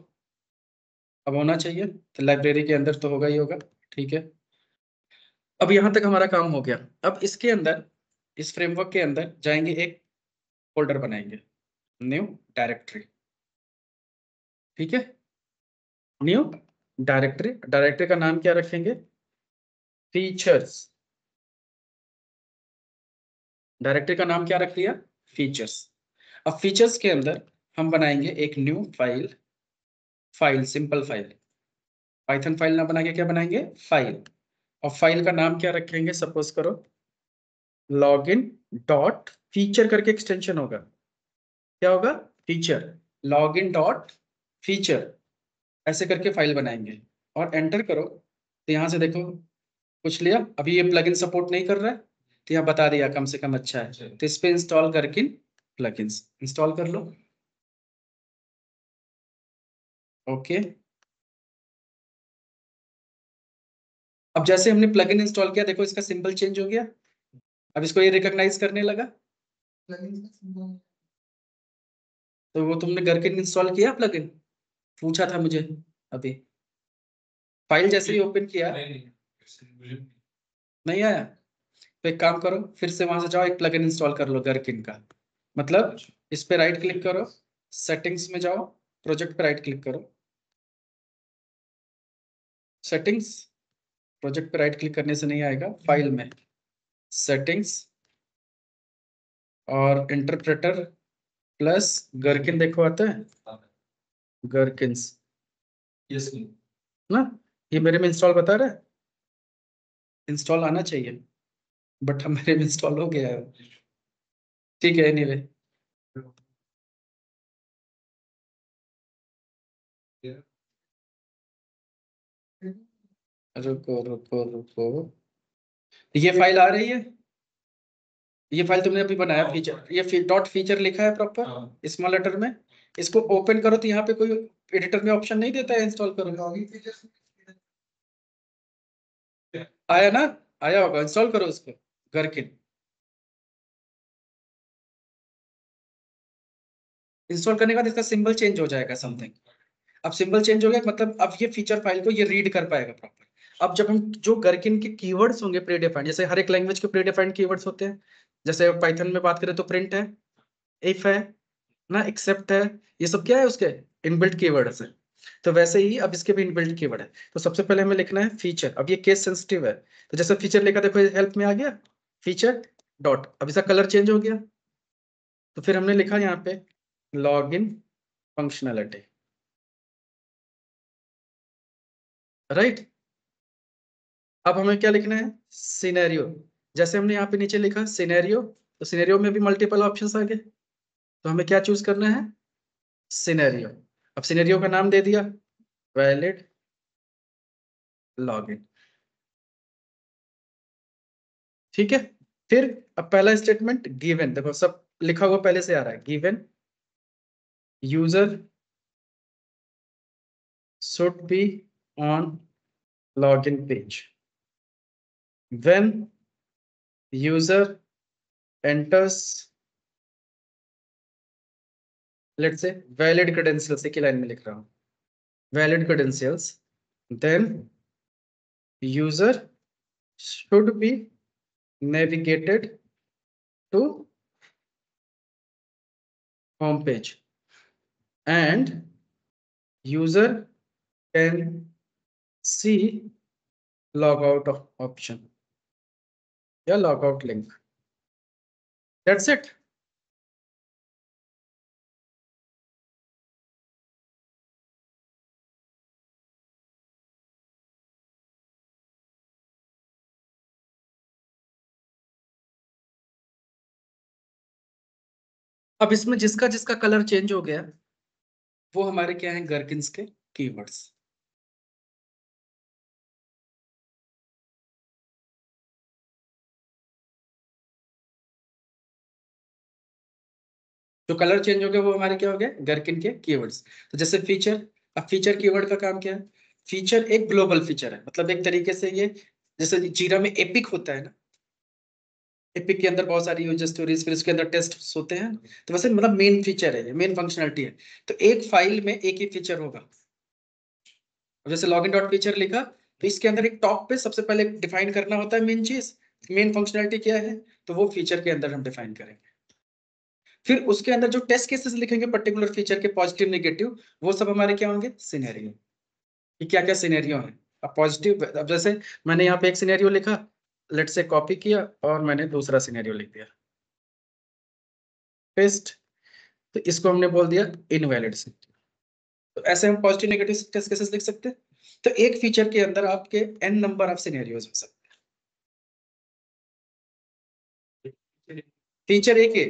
अब होना चाहिए। तो लाइब्रेरी के अंदर तो होगा ही होगा, ठीक है। अब यहाँ तक हमारा काम हो गया। अब इसके अंदर, इस फ्रेमवर्क के अंदर जाएंगे, एक फोल्डर बनाएंगे, न्यू डायरेक्टरी, ठीक है। न्यू डायरेक्टरी, डायरेक्टरी का नाम क्या रखेंगे, फीचर्स। डायरेक्टरी का नाम क्या रख दिया, फीचर्स। अब फीचर्स के अंदर हम बनाएंगे एक new file, file simple file, Python file ना बना के क्या बनाएंगे, फाइल। और फाइल का नाम क्या रखेंगे, सपोज करो लॉगिन डॉट फीचर करके एक्सटेंशन होगा, क्या होगा, फीचर, लॉगिन डॉट फीचर, ऐसे करके फाइल बनाएंगे और एंटर करो। तो यहाँ से देखो कुछ लिया, अभी ये प्लगइन सपोर्ट नहीं कर रहा है, तो यहाँ बता दिया कम से कम, अच्छा है। तो इस पे इंस्टॉल गर्किन प्लगइन्स इंस्टॉल कर लो। ओके, अब जैसे हमने प्लगइन इंस्टॉल किया, देखो इसका सिंबल चेंज हो गया, अब इसको ये रिकॉग्नाइज करने लगा। तो वो तुमने गर्किन इंस्टॉल किया प्लगइन, पूछा था मुझे अभी, फाइल जैसे ही ओपन किया नहीं आया। तो एक काम करो, फिर से वहां से जाओ, एक प्लगइन इंस्टॉल कर लो गर्किन का। मतलब इस पे राइट क्लिक करो, सेटिंग्स में जाओ, प्रोजेक्ट पे राइट क्लिक करो, सेटिंग्स, प्रोजेक्ट पे राइट क्लिक करने से नहीं आएगा, फाइल में सेटिंग्स और इंटरप्रेटर प्लस गर्किन, देखो आता है गर्किन्स ना, ये मेरे में इंस्टॉल बता रहा है, इंस्टॉल आना चाहिए, बट हम मेरे में इंस्टॉल हो गया है। ठीक है, एनीवे रुको रुको रुको, ये फाइल आ रही है, ये फाइल तुमने अभी बनाया फीचर, ये डॉट फीचर लिखा है प्रॉपर स्मॉल लेटर में, इसको ओपन करो तो यहाँ पे कोई एडिटर में ऑप्शन नहीं देता है इंस्टॉल करो, आया ना, आया होगा, इंस्टॉल करो उसको गर्किन, इंस्टॉल करने के बाद इसका सिंबल चेंज हो जाएगा समथिंग। अब सिंबल चेंज हो गया मतलब अब ये फीचर फाइल को ये रीड कर पाएगा प्रॉपर। अब जब हम जो गर्किन के कीवर्ड्स होंगे प्री डिफाइंड, जैसे हर एक लैंग्वेज के प्री डिफाइंड कीवर्ड्स होते हैं, जैसे पाइथन में बात करें तो प्रिंट है, इफ है ना, एक्सेप्ट है, ये सब क्या है उसके इनबिल्ट कीवर्ड्स है। तो वैसे ही अब इसके भी इनबिल्ट कीवर्ड है। तो सबसे पहले हमें लिखना है फीचर, अब ये केस सेंसिटिव है, तो जैसे फीचर लिखा देखो हेल्प में आ गया फीचर डॉट, अब इसका कलर चेंज हो गया, तो फिर हमने लिखा यहाँ पे लॉग इन फंक्शनैलिटी, राइट। अब हमें क्या लिखना है, सिनेरियो, जैसे हमने यहाँ पे नीचे लिखा सिनेरियो, तो सिनेरियो में भी मल्टीपल ऑप्शंस आ गए, तो हमें क्या चूज करना है, सिनेरियो। अब सिनेरियो का नाम दे दिया वैलिड लॉगिन, ठीक है। फिर अब पहला स्टेटमेंट गिवन, देखो सब लिखा हुआ पहले से आ रहा है, given user should be on login page when user enters, let's say valid credentials, एक ही लाइन में लिख रहा हूँ, valid credentials, then user should be navigated to home page and user can see logout option या logout link, that's it। अब इसमें जिसका जिसका कलर चेंज हो गया वो हमारे क्या है, गर्किन्स के कीवर्ड्स। जो कलर चेंज हो गया वो हमारे क्या हो गया, गर्किन के कीवर्ड्स। तो जैसे फीचर, अब फीचर कीवर्ड का काम क्या है, फीचर एक ग्लोबल फीचर है, मतलब एक तरीके से ये जैसे जीरा में एपिक होता है ना, एपिक के अंदर बहुत सारी यूजर स्टोरीज, फिर उसके अंदर टेस्ट होते हैं, तो वैसे मतलब मेन फीचर है, मेन फंक्शनलिटी है। तो एक फाइल में एक ही फीचर होगा, जैसे लॉगिन डॉट फीचर लिखा, तो इसके अंदर एक टॉप पे सबसे पहले डिफाइन करना होता है मेन चीज, मेन फंक्शनलिटी क्या है, तो वो फीचर के अंदर हम डिफाइन करेंगे। फिर उसके अंदर जो टेस्ट केसेस लिखेंगे पर्टिकुलर फीचर के, पॉजिटिव नेगेटिव, वो सब हमारे क्या होंगे, सिनेरियो, कि क्या क्या सिनेरियो है। अब पॉजिटिव, अब जैसे मैंने यहाँ पे एक सिनेरियो लिखा, लेट से कॉपी किया और मैंने दूसरा सिनेरियो लिख दिया, पेस्ट, तो इसको हमने बोल दिया इनवैलिड। तो ऐसे हम पॉजिटिव नेगेटिव टेस्ट केसेस लिख सकते हैं। तो एक फीचर के अंदर आपके n नंबर ऑफ सिनेरियोज हो सकते हैं। फीचर एक है,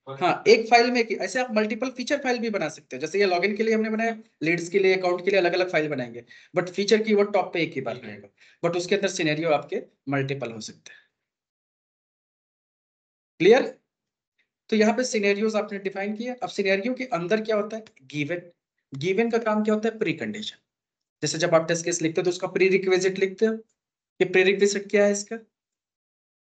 हाँ एक फाइल में ऐसे आप मल्टीपल फीचर फाइल भी बना सकते हो। जैसे ये लॉगिन के लिए हमने बनाया, लीड्स के लिए, अकाउंट के लिए अलग अलग फाइल बनाएंगे, बट फीचर कीवर्ड टॉप पे एक ही बार रहेगा, बट उसके अंदर सिनेरियो आपके मल्टीपल हो सकते हैं। क्लियर? तो यहाँ पे सिनेरियोज आपने डिफाइन किया। अब सिनेरियो के अंदर क्या होता है? गिवन। गिवन का काम क्या होता है? Pre condition. जैसे जब आप टेस्ट केस लिखते हो तो उसका प्री रिक्विजिट लिखते हो। ये प्री रिक्विजिट क्या है इसका?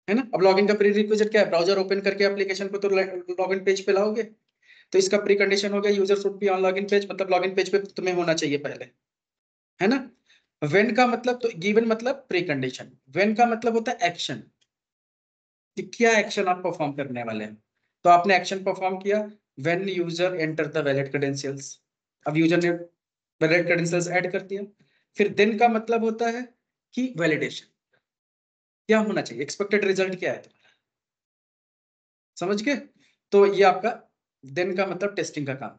है ना? अब लॉगिन का प्री रिक्विजिट क्या है? ब्राउजर ओपन करके एप्लीकेशन को तो लॉगिन पेज पे लाओगे, तो इसका प्री कंडीशन हो गया user should be on login page, मतलब लॉगिन पेज पे तुम्हें होना चाहिए पहले, है ना? व्हेन का मतलब, तो गिवन मतलब प्री कंडीशन, व्हेन का मतलब होता है एक्शन, कि क्या एक्शन आप परफॉर्म करने वाले हैं। तो आपने एक्शन परफॉर्म किया when user enter the valid credentials. अब यूजर ने वैलिड क्रेडेंशियल्स ऐड कर दिया। फिर देन का मतलब होता है कि वैलिडेशन, क्या होना चाहिए, एक्सपेक्टेड रिजल्ट क्या है तुम्हारा, समझ गए? तो ये आपका देन का मतलब टेस्टिंग का काम,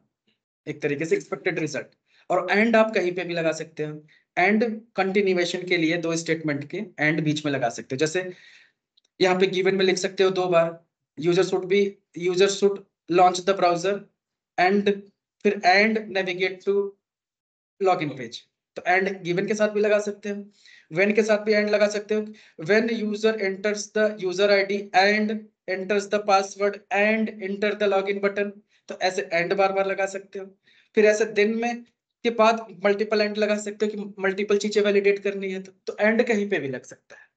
एक तरीके से एक्सपेक्टेड रिजल्ट। और एंड आप कहीं पे भी लगा सकते हो। एंड कंटिन्यूएशन के लिए दो स्टेटमेंट के एंड बीच में लगा सकते हो। जैसे यहाँ पे गिवन में लिख सकते हो 2 बार, user should launch the browser and, फिर and navigate to login page. तो एंड गिवन के साथ भी लगा सकते हो, व्हेन के साथ भी एंड लगा सकते हो, when user enters the user ID and enters the password and enter the login button. तो ऐसे एंड बार बार लगा सकते हो। फिर ऐसे दिन में के बाद मल्टीपल एंड लगा सकते हो कि मल्टीपल चीजें वैलिडेट करनी है, तो एंड कहीं पे भी लग सकता है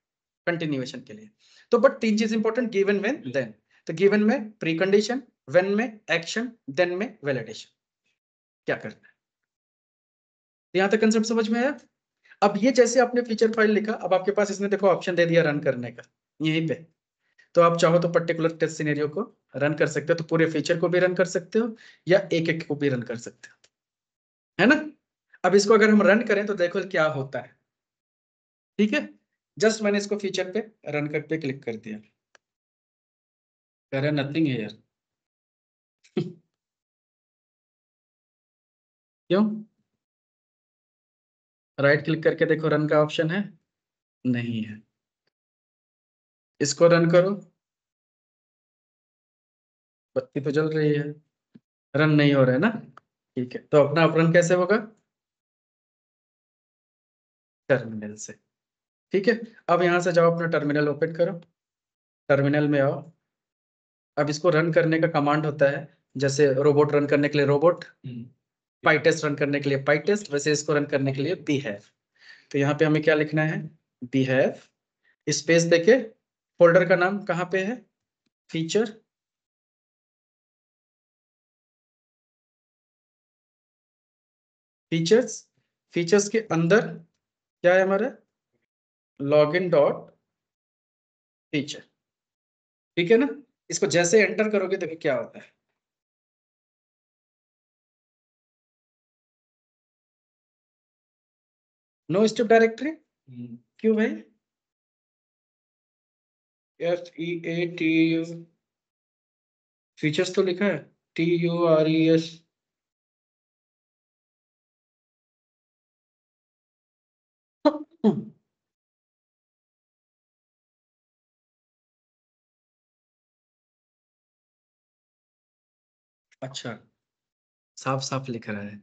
कंटिन्यूएशन के लिए। तो बट 3 चीज इंपॉर्टेंट, गिवन, व्हेन, देन। तो गिवन में प्री कंडीशन, व्हेन में एक्शन, देन में वैलिडेशन, क्या करना है। यहाँ तक कंसेप्ट समझ में आया? अब ये जैसे आपने फीचर फाइल लिखा, अब आपके पास इसने देखो ऑप्शन दे दिया रन करने का यहीं पे। तो आप चाहो तो पर्टिकुलर टेस्ट सिनेरियो को रन कर सकते हो, तो पूरे फीचर को भी रन कर सकते हो या एक एक को भी रन कर सकते हो, है ना? अब इसको अगर हम रन करें तो देखो क्या होता है। ठीक है, जस्ट मैंने इसको फीचर पे रन कर पे क्लिक कर दिया, कह रहा नथिंग है यार। क्यों? राइट क्लिक करके देखो रन का ऑप्शन है? नहीं है। इसको रन करो, बत्ती तो जल रही है, रन नहीं हो रहा है ना? ठीक है, तो अपना आप रन कैसे होगा? टर्मिनल से। ठीक है, अब यहां से जाओ, अपना टर्मिनल ओपन करो, टर्मिनल में आओ। अब इसको रन करने का कमांड होता है, जैसे रोबोट रन करने के लिए रोबोट, पाइटेस्ट रन करने के लिए पाइटेस्ट, वैसे इसको रन करने के लिए बीहैव। तो यहाँ पे हमें क्या लिखना है? बीहैव स्पेस देके, फोल्डर का नाम कहाँ पे है? फीचर, फीचर्स, फीचर्स के अंदर क्या है हमारा? Login dot feature. ठीक है ना? इसको जैसे एंटर करोगे देखो क्या होता है। नो स्टेप डायरेक्टरी, क्यों भाई? FEATU फीचर्स तो लिखा है, TURES। अच्छा, साफ साफ लिख रहा है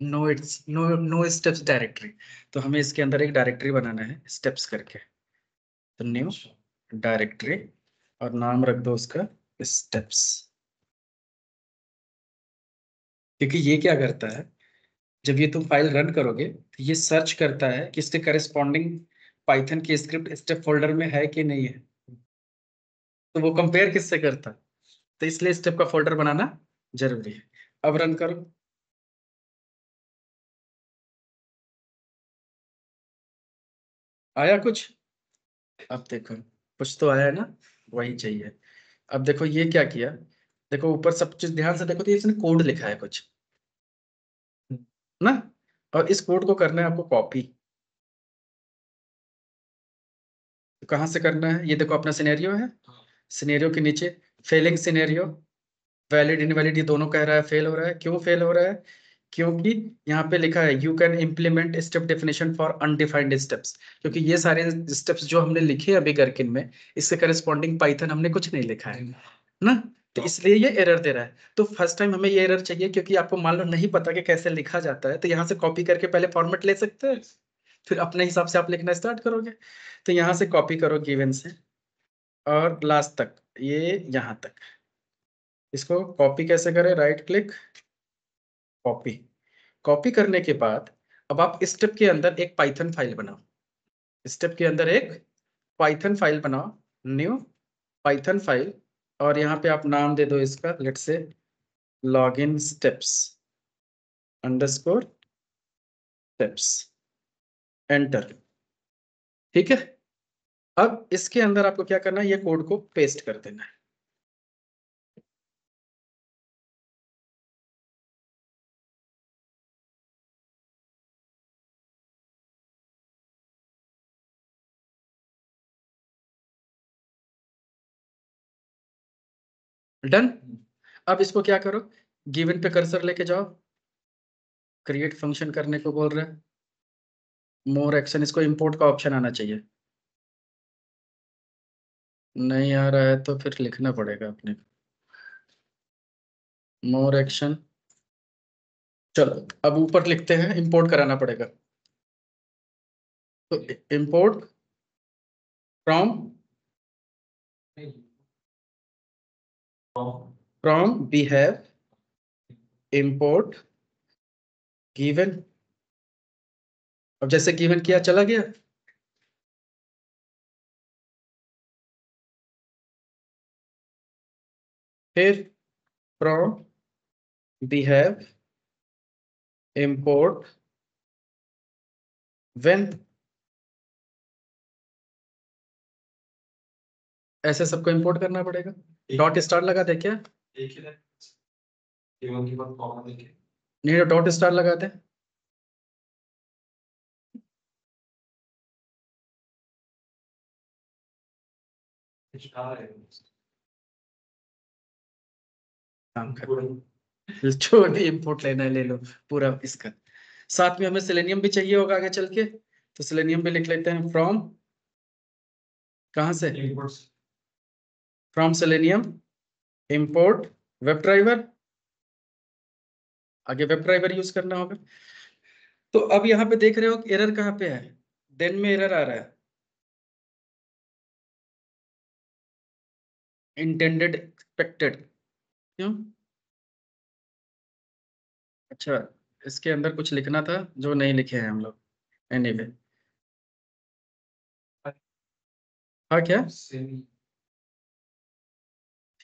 no it's no no steps directory. तो हमें इसके अंदर एक डायरेक्टरी बनाना है स्टेप्स करके। तो न्यू डायरेक्टरी और नाम रख दो उसका स्टेप्स। क्योंकि ये क्या करता है, जब ये तुम फाइल रन करोगे तो ये सर्च करता है कि इसके करस्पॉन्डिंग पाइथन की स्क्रिप्ट स्टेप फोल्डर में है कि नहीं है। तो वो कंपेयर किससे करता है? तो इसलिए स्टेप का फोल्डर बनाना जरूरी है। अब रन करो। आया कुछ? अब देखो, कुछ तो आया ना, वही चाहिए। अब देखो ये क्या किया, देखो ऊपर सब चीज ध्यान से देखो, तो इसने कोड लिखा है कुछ ना, और इस कोड को करना है आपको कॉपी। तो कहाँ से करना है? ये देखो अपना सिनेरियो है, सिनेरियो के नीचे फेलिंग सिनेरियो, वैलिड इनवैलिड ये दोनों कह रहा है फेल हो रहा है। क्यों फेल हो रहा है? क्योंकि यहाँ पे लिखा है you can implement step definition for undefined steps. क्योंकि ये सारे स्टेप्स जो हमने लिखे अभी गरकिन में, इसके करस्पॉन्डिंग पाइथन हमने कुछ नहीं लिखा है। ना, तो इसलिए ये एरर दे रहा है। तो फर्स्ट टाइम हमें ये एरर चाहिए, क्योंकि आपको मान लो नहीं पता कि कैसे लिखा जाता है, तो यहाँ से कॉपी करके पहले फॉर्मेट ले सकते हैं, फिर अपने हिसाब से आप लिखना स्टार्ट करोगे। तो यहाँ से कॉपी करो गिवन से और लास्ट तक, ये यहाँ तक। इसको कॉपी कैसे करें? Right click, copy. कॉपी करने के बाद अब आप स्टेप के अंदर एक पाइथन फाइल बनाओ। स्टेप के अंदर एक पाइथन फाइल बनाओ, न्यू पाइथन फाइल, और यहाँ पे आप नाम दे दो इसका, let's say login steps underscore steps, enter. ठीक है, अब इसके अंदर आपको क्या करना है, ये कोड को पेस्ट कर देना है। डन। अब इसको क्या करो, गिवन पे कर्सर लेके जाओ, क्रिएट फंक्शन करने को बोल रहा है, मोर एक्शन, इसको इंपोर्ट का ऑप्शन आना चाहिए। नहीं आ रहा है तो फिर लिखना पड़ेगा अपने को, मोर एक्शन। चलो अब ऊपर लिखते हैं, इंपोर्ट कराना पड़ेगा। तो import from, from we have import given. अब जैसे गिवन किया चला गया, फिर from we have import when, ऐसे सबको इंपोर्ट करना पड़ेगा। डॉट स्टार लगा दे क्या? एक ही केवल की बात कॉमन लिखे। नहीं, डॉट स्टार लगा दे। स्टार है काम कर, जो भी इंपोर्ट लेना है ले लो पूरा इसका। साथ में हमें सेलेनियम भी चाहिए होगा आगे चल के, तो सेलेनियम भी लिख लेते हैं, फ्रॉम, कहाँ से? From selenium import web driver, आगे वेब ड्राइवर यूज करना होगा। तो अब यहाँ पे देख रहे हो एरर कहाँ पे है, देन में एरर आ रहा है, इंटेंडेड एक्सपेक्टेड। क्यों? अच्छा, इसके अंदर कुछ लिखना था जो नहीं लिखे हैं हम लोग, एनीवे। हाँ क्या?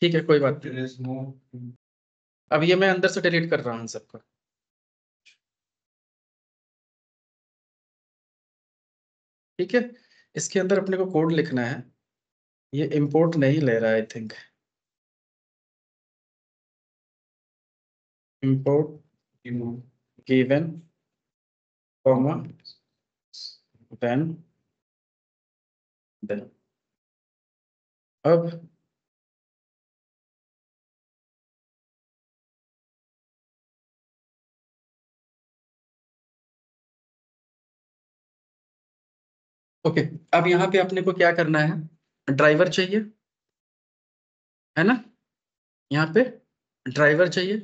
ठीक है, कोई बात नहीं। अब ये मैं अंदर से डिलीट कर रहा हूँ सबको। ठीक है, इसके अंदर अपने को कोड लिखना है, ये इंपोर्ट नहीं ले रहा है I think. Import given comma then, अब ओके, अब यहाँ पे अपने को क्या करना है, ड्राइवर चाहिए, है ना? यहाँ पे ड्राइवर चाहिए,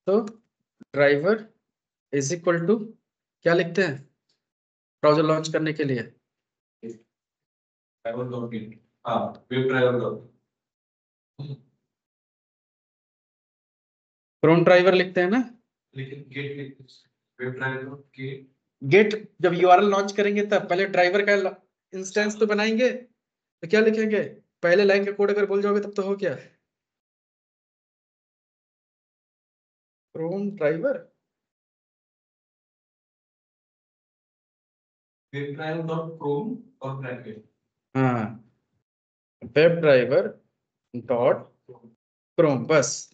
तो ड्राइवर इज इक्वल टू क्या लिखते हैं ब्राउजर लॉन्च करने के लिए? ड्राइवर डॉट इन, हाँ web driver dot, chrome driver लिखते हैं ना, लेकिन get web driver dot get. Get जब यूआरएल लॉन्च करेंगे तब पहले ड्राइवर का इंस्टेंस तो बनाएंगे, तो क्या लिखेंगे? पहले लाइन का कोड अगर बोल जाओगे तब तो हो क्या, Chrome driver, web driver dot Chrome और ब्रैकेट। हाँ, वेब ड्राइवर डॉट क्रोम, बस।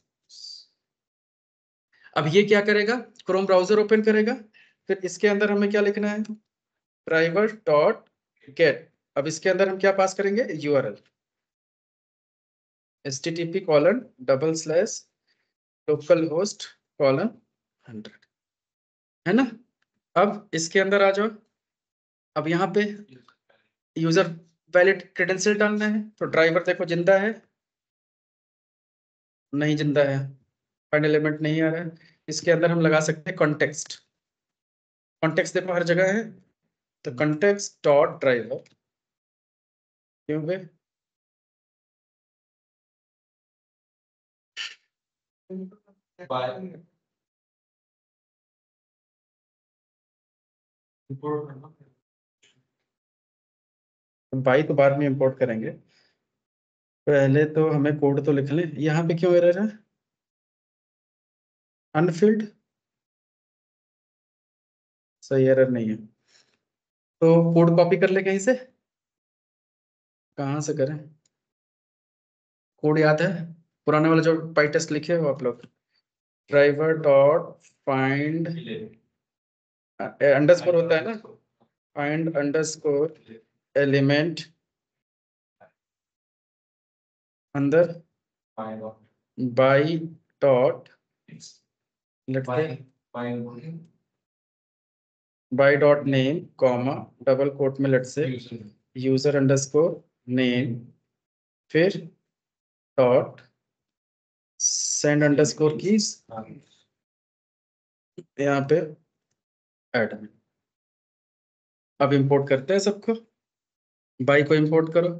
अब ये क्या करेगा, क्रोम ब्राउजर ओपन करेगा, फिर इसके अंदर हमें क्या लिखना है, ड्राइवर डॉट गेट। अब इसके अंदर हम क्या पास करेंगे, यूआरएल http://localhost:100, है ना? अब इसके अंदर आ जाओ, अब यहाँ पे यूजर वैलिड क्रेडेंशियल डालना है, तो ड्राइवर देखो जिंदा है, नहीं जिंदा है, फाइंड एलिमेंट नहीं आ रहा है। इसके अंदर हम लगा सकते हैं कॉन्टेक्स्ट। कॉन्टेक्स्ट देखो हर जगह है, तो कॉन्टेक्स्ट डॉट ड्राइवर, क्यों बे? By import करना। बाई तो बाद में इंपोर्ट करेंगे, पहले तो हमें कोड तो लिख लें। यहाँ पे क्यों एरर है? अनफिल्ड, सही एरर नहीं है। तो कोड कॉपी कर ले कहीं से, कहाँ से करें? कोड याद है पुराने वाला जो पाई टेस्ट लिखे हो आप लोग? ड्राइवर डॉट फाइंड अंडरस्कोर होता है ना, फाइंड अंडरस्कोर एलिमेंट अंदर by dot, let's say by dot name comma double quote में let's say user underscore name, फिर डॉट सेंड अंडरस्कोर कीज यहाँ पे ऐड। अब इंपोर्ट करते हैं सबको, बाई को इंपोर्ट करो,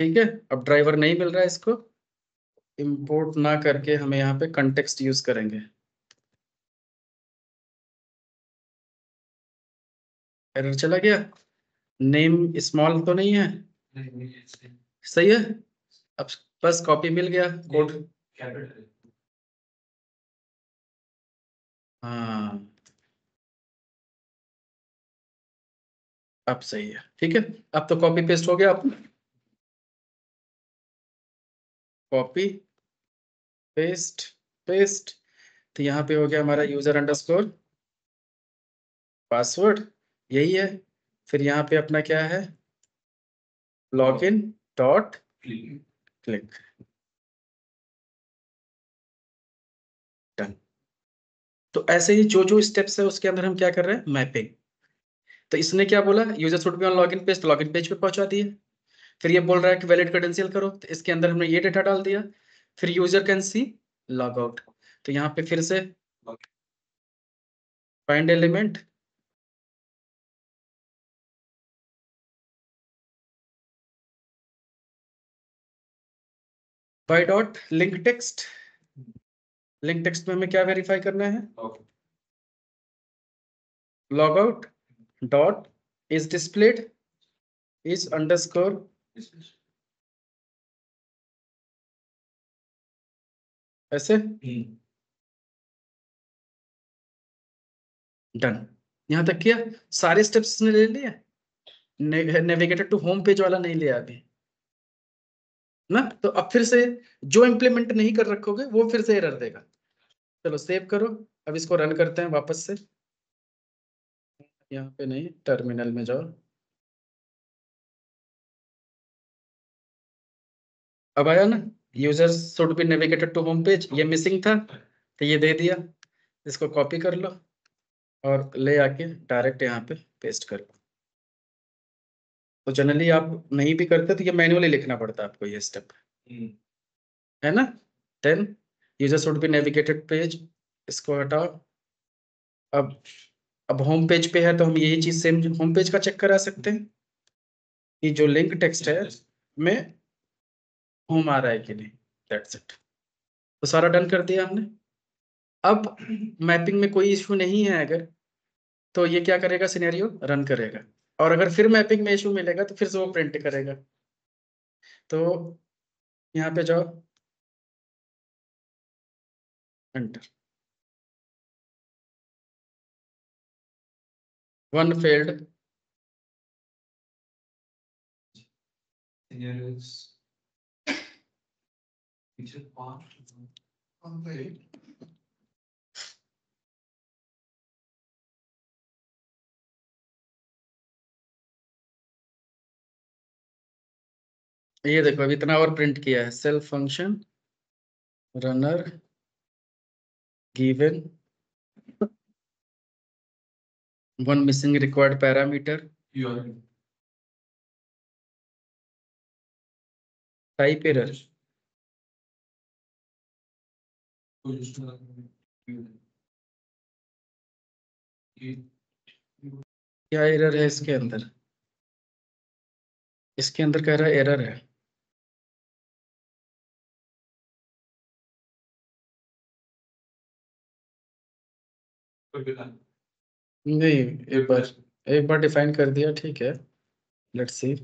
ठीक है। अब ड्राइवर नहीं मिल रहा है, इसको इंपोर्ट ना करके हमें यहाँ पे कंटेक्स्ट यूज करेंगे। एरर चला गया, नेम स्मॉल तो नहीं है, सही है। अब बस कॉपी मिल गया कोड, हाँ अब सही है, ठीक है। अब तो कॉपी पेस्ट हो गया, अब कॉपी पेस्ट पेस्ट, तो यहाँ पे हो गया हमारा यूजर अंडरस्कोर पासवर्ड, यही है। फिर यहाँ पे अपना क्या है, लॉगिन डॉट क्लिक, डन। तो ऐसे ही जो जो स्टेप्स है उसके अंदर हम क्या कर रहे हैं, मैपिंग। तो इसने क्या बोला, user should be on login page, तो लॉगिन पेज पे पहुंचा दिए। फिर ये बोल रहा है कि वैलिड क्रेडेंशियल करो, तो इसके अंदर हमने ये डेटा डाल दिया। फिर user can see log out, तो यहाँ पे फिर से find element by dot link text, link text में हमें क्या वेरीफाई करना है, log out dot is displayed is underscore ऐसे, डन। यहां तक किया, सारे स्टेप्स ने ले लिए। नेविगेटर टू होम पेज वाला नहीं लिया अभी ना, तो अब फिर से जो इंप्लीमेंट नहीं कर रखोगे वो फिर से एरर देगा। चलो सेव करो, अब इसको रन करते हैं वापस से। यहाँ पे नहीं, टर्मिनल में जाओ। अब आया ना, user should be navigated to home page, ये मिसिंग था तो ये दे दिया। इसको कॉपी कर लो और ले आके डायरेक्ट यहाँ पे पेस्ट कर लो। तो जनरली आप नहीं भी करते तो ये मैन्युअली लिखना पड़ता है आपको ये स्टेप, है ना। Then user should be navigated page, इसको हटाओ। अब होम पेज पे है तो हम यही चीज सेम होम पेज का चेक करा सकते हैं कि जो लिंक टेक्स्ट है में होम आ रहा है कि नहीं, दैट्स इट। तो सारा डन कर दिया हमने। अब मैपिंग में कोई इशू नहीं है अगर, तो ये क्या करेगा, सिनेरियो रन करेगा। और अगर फिर मैपिंग में इशू मिलेगा तो फिर से वो प्रिंट करेगा। तो यहाँ पे जाओ, एंटर, वन फेल्ड, ये देखो अभी इतना और प्रिंट किया है, self function runner given one missing required parameter type error, क्या एरर है इसके अंदर? इसके अंदर कह रहा है एरर है। नहीं, एक बार डिफाइन कर दिया, ठीक है। Let's see.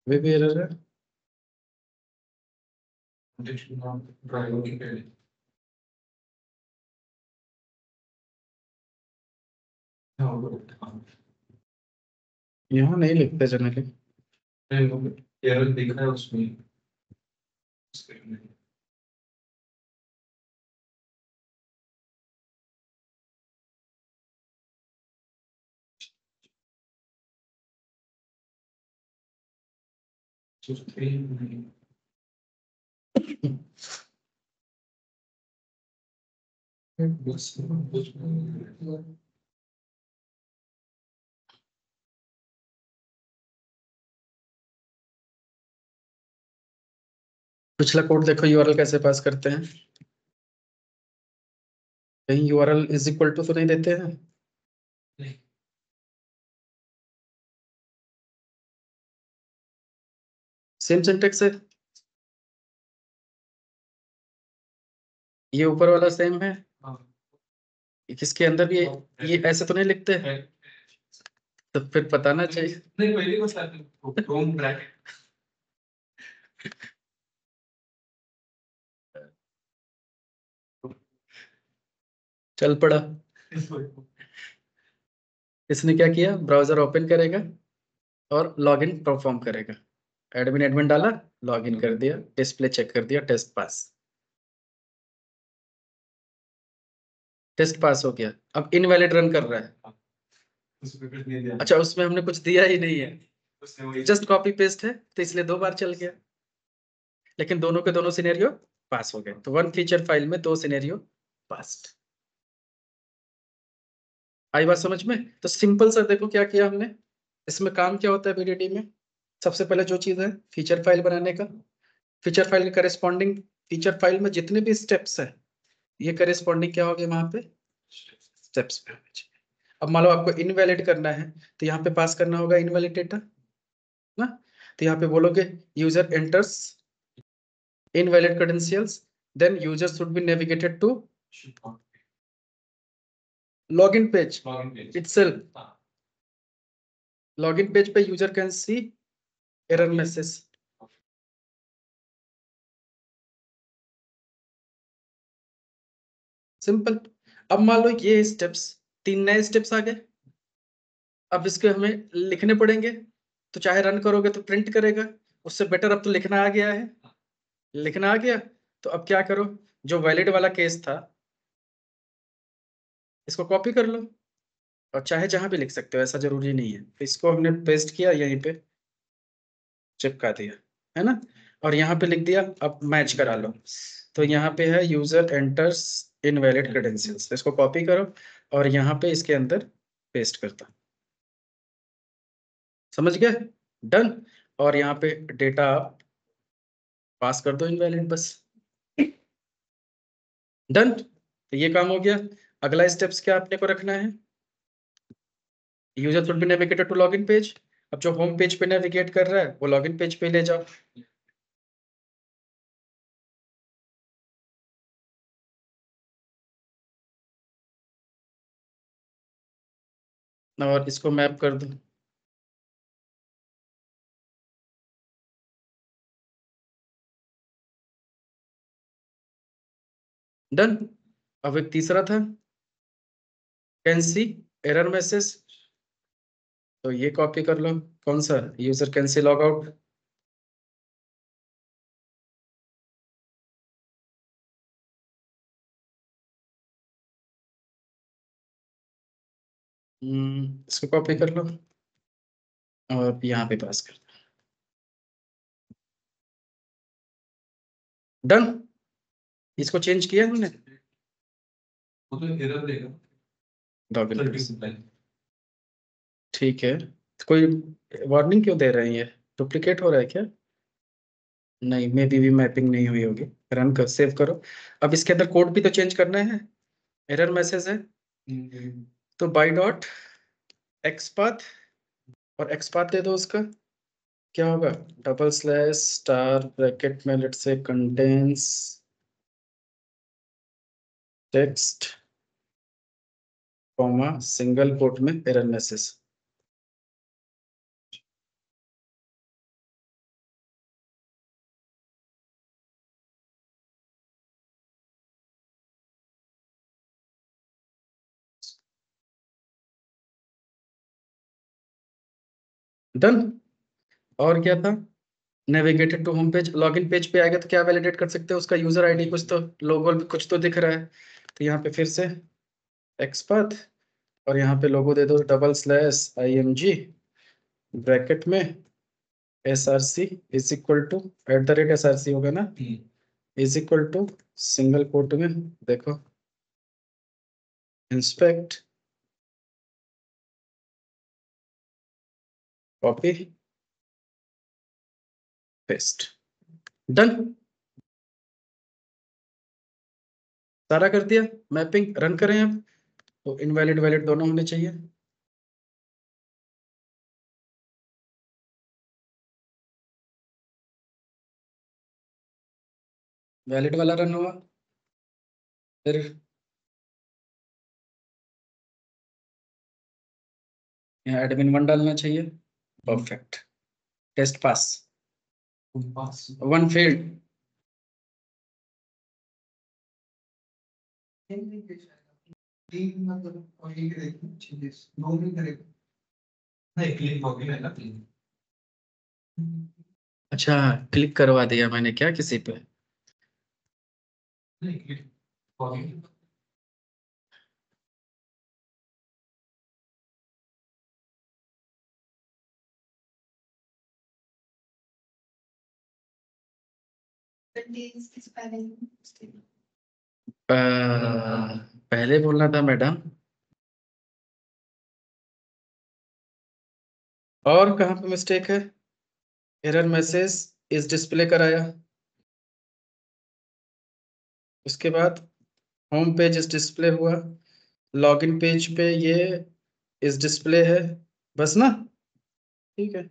वे भी एरर है। यहाँ नहीं लिखते जनरली। एरर देखा है उसमें। पिछला कोड देखो, यूआरएल कैसे पास करते हैं। कहीं यूआरएल इज इक्वल टू तो नहीं देते हैं? सेम सिंटेक्स है। ये ऊपर वाला सेम है। किसके अंदर भी ये ऐसे तो नहीं लिखते हैं? तो फिर बताना चाहिए। नहीं, पहले बस क्रोम ब्रैकेट। चल पड़ा। इसने क्या किया, ब्राउजर ओपन करेगा और लॉगिन परफॉर्म करेगा। एडमिन एडमिन डाला, लॉगिन कर दिया, डिस्प्ले चेक कर दिया, टेस्ट पास। टेस्ट पास हो गया। अब इनवैलिड रन कर रहा है। अच्छा, उसमें हमने कुछ दिया ही नहीं है, जस्ट कॉपी पेस्ट है, तो इसलिए 2 बार चल गया। लेकिन दोनों के दोनों सिनेरियो पास हो गए। तो 1 फीचर फाइल में 2 सिनेरियो पास्ड। आई बात समझ में? तो सिंपल सा देखो क्या किया हमने। इसमें काम क्या होता है बीडीडी में? सबसे पहले जो चीज है, फीचर फाइल बनाने का। फीचर फाइल के करेस्पॉन्डिंग, फीचर फाइल में जितने भी स्टेप्स है, ये करेस्पॉन्डिंग क्या हो गए वहां पे, स्टेप्स पे होने चाहिए। अब मान लो आपको इनवैलिड करना है, तो यहाँ पे पास करना होगा इनवैलिड डेटा ना। तो यहाँ पे बोलोगे user enters invalid credentials, then user should be navigated to login page itself. Login page पे user can see error message. Simple. अब मान लो ये स्टेप्स, 3 नए स्टेप्स आ गए। अब इसके हमें लिखने पड़ेंगे। तो चाहे रन करोगे तो प्रिंट करेगा, उससे बेटर अब तो लिखना आ गया है। लिखना आ गया, तो अब क्या करो, जो वैलिड वाला केस था इसको कॉपी कर लो, और चाहे जहां भी लिख सकते हो, ऐसा जरूरी नहीं है। तो इसको हमने पेस्ट किया, यहीं पे चिपका दिया, है ना। और यहाँ पे लिख दिया, अब मैच करा लो। तो यहाँ पे है यूजर एंटर्स इनवैलिड क्रेडेंशियल्स, इसको कॉपी करो और यहाँ पे इसके अंदर पेस्ट करता। समझ गए? डन। और यहाँ पे डेटा आप पास कर दो इनवैलिड, बस। डन। तो ये काम हो गया। अगला स्टेप्स क्या अपने को रखना है, user should be navigated to login page. अब जो होम पेज पे नेविगेट कर रहा है वो लॉगिन पेज पे ले जाओ। और इसको मैप कर दो। डन। अब एक तीसरा था, कैन सी एरर मैसेज। तो ये कॉपी कर लो। कौन सा, user can see log out. इसको कॉपी कर लो और यहाँ पे पास कर दो। डन। इसको चेंज किया हमने। वो तो एरर देगा। लॉगिन, ठीक है। तो कोई वार्निंग क्यों दे रहे हैं, ये डुप्लीकेट हो रहा है क्या? नहीं, मे भी मैपिंग नहीं हुई होगी। रन कर, सेव करो। अब इसके अंदर कोड भी तो चेंज करना है। एरर मैसेज है तो बाई डॉट एक्सपाथ, और एक्सपाथ दे दो उसका। क्या होगा? डबल स्लैश स्टार ब्रैकेट में let's say contains text comma single quote में एरर मैसेज। डन। और क्या था? Navigated to home page, login page पे आएगा तो क्या वैलिडेट कर सकते हैं? उसका यूजर आईडी कुछ तो, लोगो कुछ तो दिख रहा है। तो यहाँ पे फिर से एक्सपाथ, और यहाँ पे लोगो दे दो डबल स्लैश IMG ब्रैकेट में SRC is equal to @SRC होगा ना, is equal to single quote में देखो इंस्पेक्ट कॉपी पेस्ट। डन। सारा कर दिया। मैपिंग रन करें अब, तो इनवैलिड वैलिड दोनों होने चाहिए। वैलिड वाला रन हुआ, फिर यहाँ admin1 डालना चाहिए। Perfect. Test pass. One failed. अच्छा, क्लिक करवा दिया मैंने क्या किसी पे? पहले बोलना था मैडम। और कहाँ पे मिस्टेक है? एरर मैसेज इस डिस्प्ले कराया, उसके बाद होम पेज इस डिस्प्ले हुआ, लॉगिन पेज पे ये इस डिस्प्ले है, बस ना? ठीक है।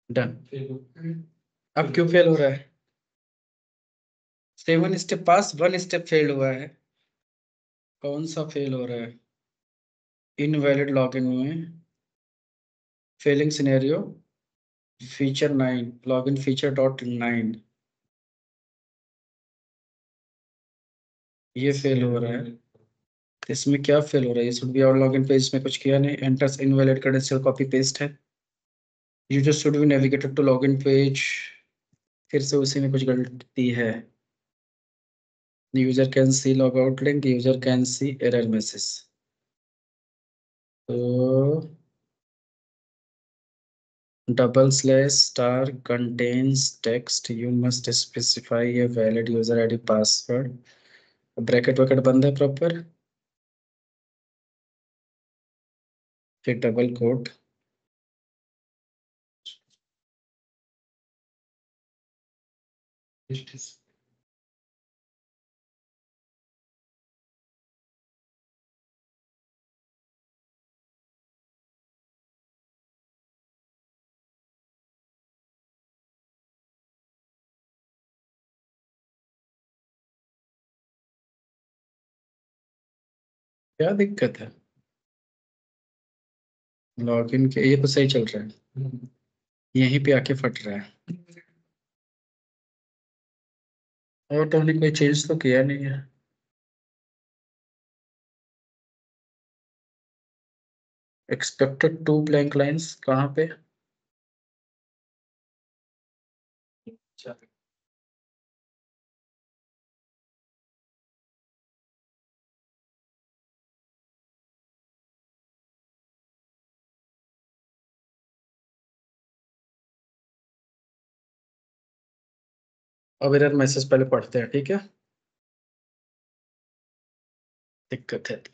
डन। अब क्यों फेल हो रहा है? 7 स्टेप पास, 1 स्टेप फेल हुआ है। कौन सा फेल हो रहा है? इनवैलिड लॉगिन में failing scenario feature 9, login feature .9, ये फेल हो रहा है। तो इसमें क्या फेल हो रहा है? ये should be our login page में कुछ किया नहीं, enters invalid credential copy paste है। User should be navigated to login page, फिर से उसी में कुछ गलती है। User can see log out link, user can see error message. तो double slash star contains text, you must specify a valid user ID password, bracket वैकेट बंद है प्रॉपर, फिर डबल कोट क्या दिक्कत है? लॉगिन के ये तो सही चल रहा है, यहीं पे आके फट रहा है। और तो हमने कोई चेंज तो किया नहीं है। एक्सपेक्टेड 2 ब्लैंक लाइंस कहाँ पे? अब एरर मैसेज पहले पढ़ते हैं, ठीक है? दिक्कत है तो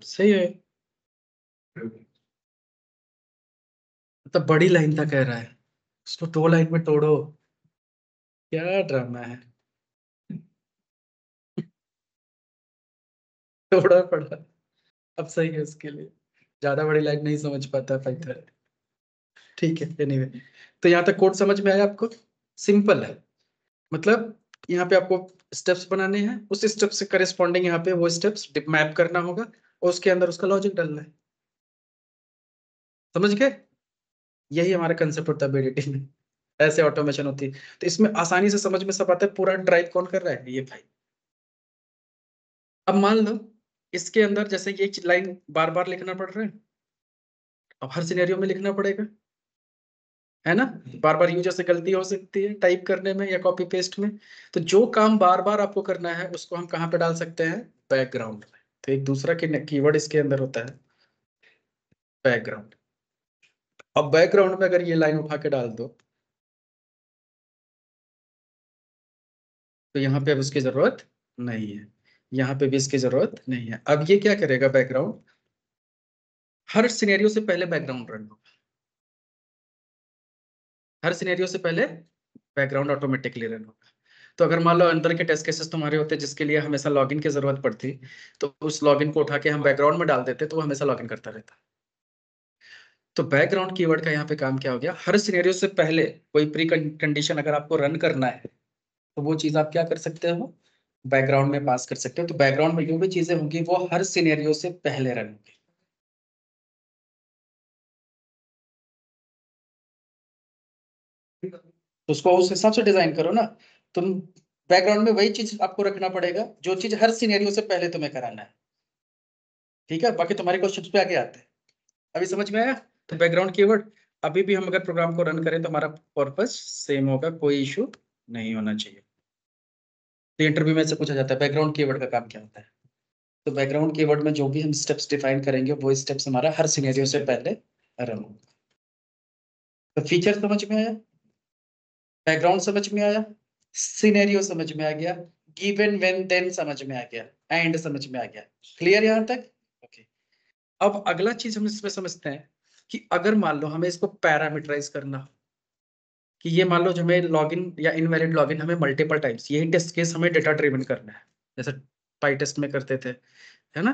सही है, मतलब बड़ी लाइन था कह रहा है, उसको 2 लाइन में तोड़ो, क्या ड्रामा है। तोड़ा पड़ा, अब सही है उसके लिए, ज्यादा बड़ी लाइन नहीं समझ पाता पाइथन। ठीक है, एनीवे, तो यहाँ तक कोड समझ में आया आपको? सिंपल है, मतलब यहाँ पे आपको स्टेप्स बनाने हैं, उस स्टेप से करेस्पॉन्डिंग यहाँ पे वो स्टेप्स मैप करना होगा और उसके अंदर उसका लॉजिक डालना है। समझ गए? यही हमारा कंसेप्ट होता है एडिटिंग में, ऐसे ऑटोमेशन होती है। तो इसमें आसानी से समझ में सब आता है, पूरा ड्राइव कौन कर रहा है, ये भाई। अब मान लो इसके अंदर जैसे ये लाइन बार बार लिखना पड़ रहा है, अब हर सिनेरियो में लिखना पड़ेगा, है ना? बार बार यूजर से गलती हो सकती है टाइप करने में या कॉपी पेस्ट में, तो जो काम बार बार आपको करना है उसको हम कहाँ पे डाल सकते हैं, बैकग्राउंड में। तो एक दूसरा कीवर्ड इसके अंदर होता है बैकग्राउंड। अब बैकग्राउंड में अगर ये लाइन उठा के डाल दो तो यहाँ पे अब उसकी जरूरत नहीं है, यहाँ पे भी इसकी जरूरत नहीं है। अब ये क्या करेगा बैकग्राउंड, हर सिनेरियो से पहले बैकग्राउंड रन होगा, हर सिनेरियो से पहले बैकग्राउंड ऑटोमेटिकली रन होगा। तो अगर मान लो अंदर के टेस्ट केसेस तुम्हारे होते जिसके लिए हमेशा लॉगिन की जरूरत पड़ती, तो उस लॉगिन को उठा के हम बैकग्राउंड में डाल देते तो वो हमेशा लॉगिन करता रहता। तो बैकग्राउंड कीवर्ड का यहाँ पे काम क्या हो गया, हर सिनेरियो से पहले कोई प्री कंडीशन अगर आपको रन करना है तो वो चीज आप क्या कर सकते हो, बैकग्राउंड में पास कर सकते हो। तो बैकग्राउंड में जो भी चीजें होंगी वो हर सिनेरियो से पहले रन होंगी। तो उसको उस हिसाब से डिजाइन करो ना तुम। बैकग्राउंड में वही चीज आपको रखना पड़ेगा जो चीज हर सिनेरियो से पहले तुम्हें कराना है, ठीक है? बाकी तुम्हारे क्वेश्चन पे आगे आते हैं। अभी समझ में आया? तो बैकग्राउंड कीवर्ड, अभी भी हम अगर प्रोग्राम को रन करें तो हमारा पर्पस सेम होगा, कोई इशू नहीं होना चाहिए। तो इंटरव्यू में से पूछा जाता है बैकग्राउंड कीवर्ड का काम क्या होता है, तो बैकग्राउंड कीवर्ड में जो भी हम स्टेप्स डिफाइन करेंगे वो स्टेप्स हमारा हर सिनेरियो से पहले रन होगा। तो फीचर समझ में आया, बैकग्राउंड समझ में आया, सिनेरियो समझ में आ गया, गिवन व्हेन देन समझ में आ गया, एंड समझ में आ गया। क्लियर यहां तक? ओके। अब अगला चीज हम इसमें समझते हैं कि अगर मान लो हमें इसको पैरामीटराइज करना हो, कि ये मान लो जो हमें लॉगिन या इनवैलिड लॉगिन हमें मल्टीपल टाइम्स, यही टेस्ट केस हमें डेटा ड्रिवन करना है जैसे पाई टेस्ट में करते थे, है ना?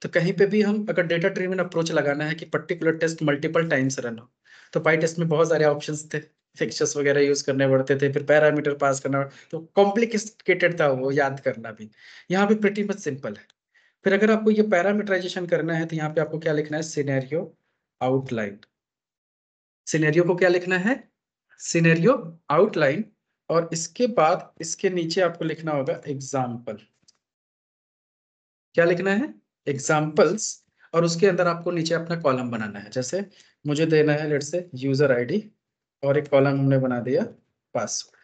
तो कहीं पे भी हम अगर डेटा ड्रिवन अप्रोच लगाना है कि particular test multiple times run हो, तो पाई टेस्ट में बहुत सारे ऑप्शंस थे, फिक्चर्स वगैरह यूज करने पड़ते थे, फिर पैरामीटर पास करना, तो कॉम्प्लिकेटेड था वो याद करना भी। यहाँ पे प्रिटी मच सिंपल है। फिर अगर आपको ये पैरामीटराइजेशन करना है तो यहाँ पे आपको क्या लिखना है, सिनेरियो आउटलाइन। सिनेरियो को क्या लिखना है, सिनेरियो आउटलाइन, और इसके बाद इसके नीचे आपको लिखना होगा एग्जाम्पल। क्या लिखना है, एग्जाम्पल्स। और उसके अंदर आपको नीचे अपना कॉलम बनाना है, जैसे मुझे देना है लेट से यूजर आईडी, और एक कॉलम हमने बना दिया पासवर्ड,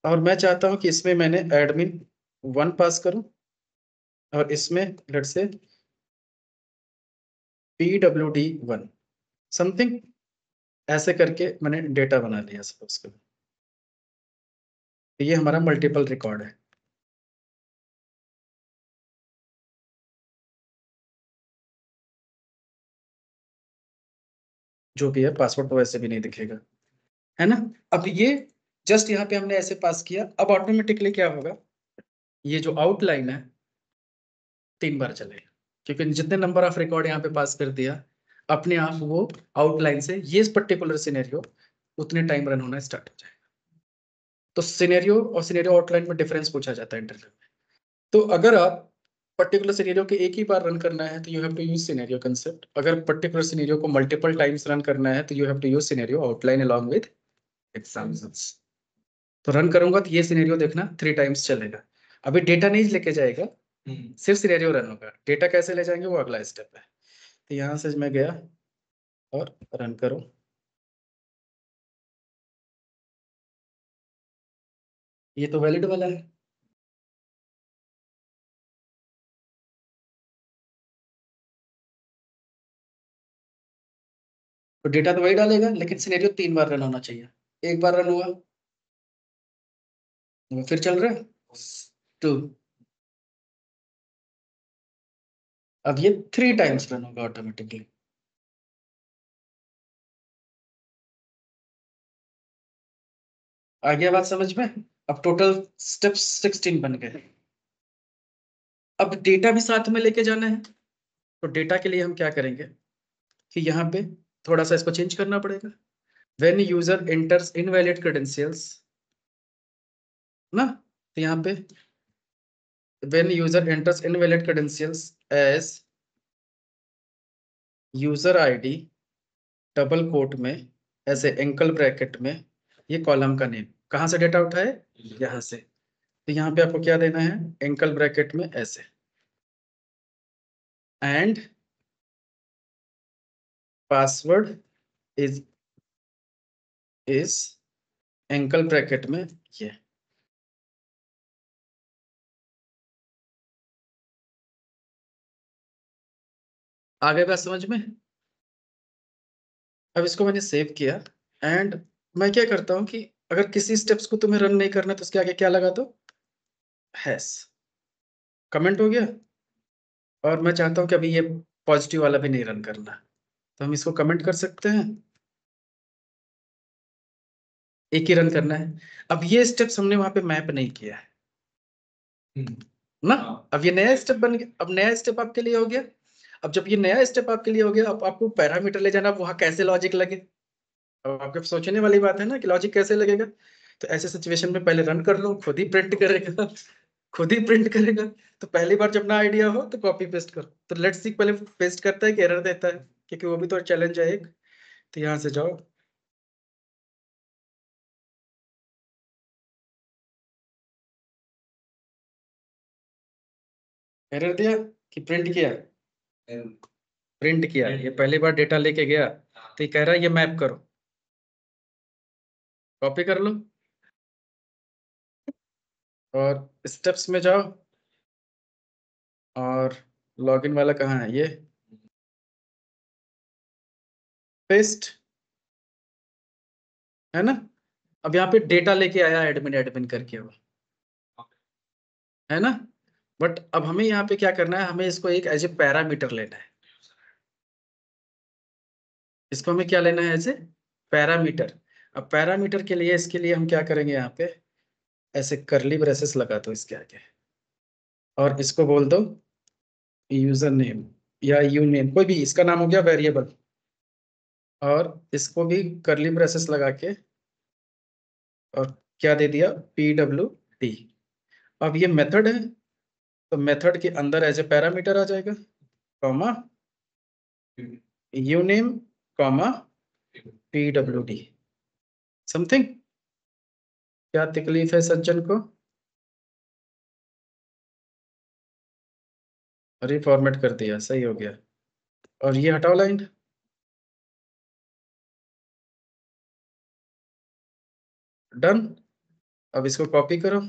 और मैं चाहता हूं कि इसमें मैंने एडमिन 1 पास करूं और इसमें लेट से PWD1 समथिंग, ऐसे करके मैंने डेटा बना लिया सपोज करो। तो ये हमारा मल्टीपल रिकॉर्ड है। जो भी है पासवर्ड तो वैसे भी नहीं दिखेगा, है ना? अब ये जस्ट यहाँ पे हमने ऐसे पास किया, अब ऑटोमेटिकली क्या होगा, ये जो आउटलाइन है 3 बार चलेगा, क्योंकि जितने नंबर ऑफ रिकॉर्ड यहाँ पे पास कर दिया अपने आप वो आउटलाइन से ये पर्टिकुलर सिनेरियो उतने टाइम रन होना स्टार्ट हो जाएगा। तो सिनेरियो और सिनेरियो आउटलाइन में डिफरेंस पूछा जाता है इंटरव्यू में। तो अगर आप पर्टिकुलर सिनेरियो के एक ही बार रन करना है तो you have to use scenario concept, अगर पर्टिकुलर सिनेरियो को मल्टीपल टाइम्स रन करना है तो you have to use scenario outline along with examples. तो रन करूंगा तो ये सिनेरियो देखना 3 टाइम्स चलेगा। अभी डेटा नहीं लेके जाएगा, सिर्फ सिनेरियो रन होगा, डेटा कैसे ले जाएंगे वो अगला स्टेप है। तो यहाँ से मैं गया और रन करूं, ये तो वैलिड वाला है। तो डेटा तो वही डालेगा, लेकिन सिनेरियो 3 बार रन होना चाहिए। एक बार रन हुआ, फिर चल रहा है 2, अब ये 3 टाइम्स रन होगा ऑटोमेटिकली। आ गया बात समझ में? अब टोटल स्टेप्स 16 बन गए। अब डेटा भी साथ में लेके जाना है, तो डेटा के लिए हम क्या करेंगे कि यहाँ पे थोड़ा सा इसको चेंज करना पड़ेगा। When user enters invalid credentials ना, तो यहाँ पे when user enters invalid credentials as user ID double quote में ऐसे एंकल ब्रैकेट में, ये कॉलम का नेम कहाँ से डेटा उठाए, यहाँ से। तो यहाँ पे आपको क्या देना है, एंकल ब्रैकेट में ऐसे, and password is ankle bracket में ये। आगे बात समझ में? अब इसको मैंने सेव किया, एंड मैं क्या करता हूँ कि अगर किसी स्टेप्स को तुम्हें रन नहीं करना तो उसके आगे क्या लगा दो, हैश। कमेंट हो गया। और मैं चाहता हूँ कि अभी ये पॉजिटिव वाला भी नहीं रन करना, तो हम इसको कमेंट कर सकते हैं, एक ही रन करना है। अब ये स्टेप्स हमने वहां पे मैप नहीं किया है ना। अब ये नया स्टेप बन गया, अब नया स्टेप आपके लिए हो गया। अब जब ये नया स्टेप आपके लिए हो गया, अब आपको पैरामीटर ले जाना, अब वहां कैसे लॉजिक लगे। अब आपके सोचने वाली बात है ना कि लॉजिक कैसे लगेगा। तो ऐसे सिचुएशन में पहले रन कर लो, खुद ही प्रिंट करेगा, खुद ही प्रिंट करेगा। तो पहली बार जब ना आइडिया हो तो कॉपी पेस्ट करो। तो लेट्स सी पहले पेस्ट करता है कि एरर देता है, क्योंकि वो भी तो चैलेंज है एक। तो यहाँ से जाओ, एरर दिया कि प्रिंट किया, प्रिंट किया। ये पहली बार डेटा लेके गया, तो ये कह रहा है ये मैप करो, कॉपी कर लो और स्टेप्स में जाओ, और लॉगिन वाला कहाँ है, ये पेस्ट है ना। अब यहाँ पे डेटा लेके आया एडमिन एडमिन करके वो, है ना। बट अब हमें यहाँ पे क्या करना है, हमें इसको एक एज ए पैरामीटर लेना है। इसको हमें क्या लेना है, एज ए पैरामीटर। अब पैरामीटर के लिए, इसके लिए हम क्या करेंगे, यहाँ पे ऐसे करली ब्रेसेस लगा दो इसके आगे, और इसको बोल दो यूजर नेम या यू नेम, कोई भी इसका नाम हो गया वेरिएबल, और इसको भी करली ब्रेसेस लगा के, और क्या दे दिया, PWD। अब ये मेथड है, तो मेथड के अंदर एज ए पैरामीटर आ जाएगा, comma you name comma PWD। Something, क्या तकलीफ है सज्जन को? अरे फॉर्मेट कर दिया, सही हो गया। और ये हटाओ लाइन, डन। अब इसको कॉपी करो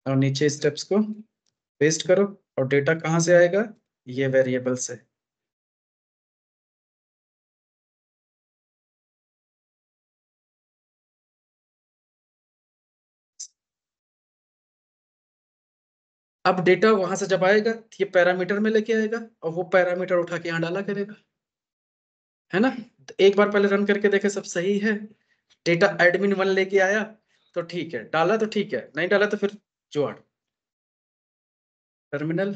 और नीचे स्टेप्स को पेस्ट करो, और डेटा कहाँ से आएगा, ये वेरिएबल से। अब डेटा वहां से जब आएगा तो ये पैरामीटर में लेके आएगा, और वो पैरामीटर उठा के यहाँ डाला करेगा, है ना। तो एक बार पहले रन करके देखे सब सही है, डेटा एडमिन 1 लेके आया तो ठीक है, डाला तो ठीक है, नहीं डाला तो फिर जुगाड़। टर्मिनल,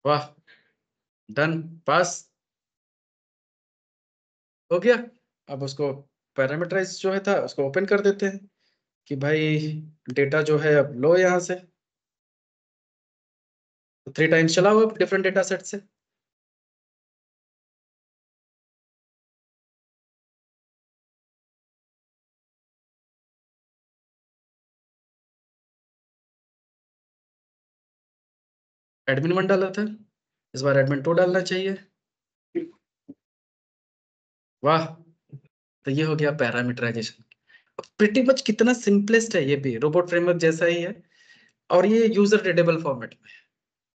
वाह, डन, पास हो गया। अब उसको पैरामीटराइज जो है था उसको ओपन कर देते हैं कि भाई डेटा जो है अब लो यहाँ से, तो 3 टाइम्स चला हुआ डिफरेंट डेटा सेट से। एडमिन 1 डाला था, इस बार एडमिन 2 डालना चाहिए। वाह, तो ये हो गया पैरामीटराइजेशन। प्रिटी मच कितना सिंपलेस्ट है, ये भी रोबोट फ्रेमवर्क जैसा ही है, और ये यूजर रीडेबल फॉर्मेट में है।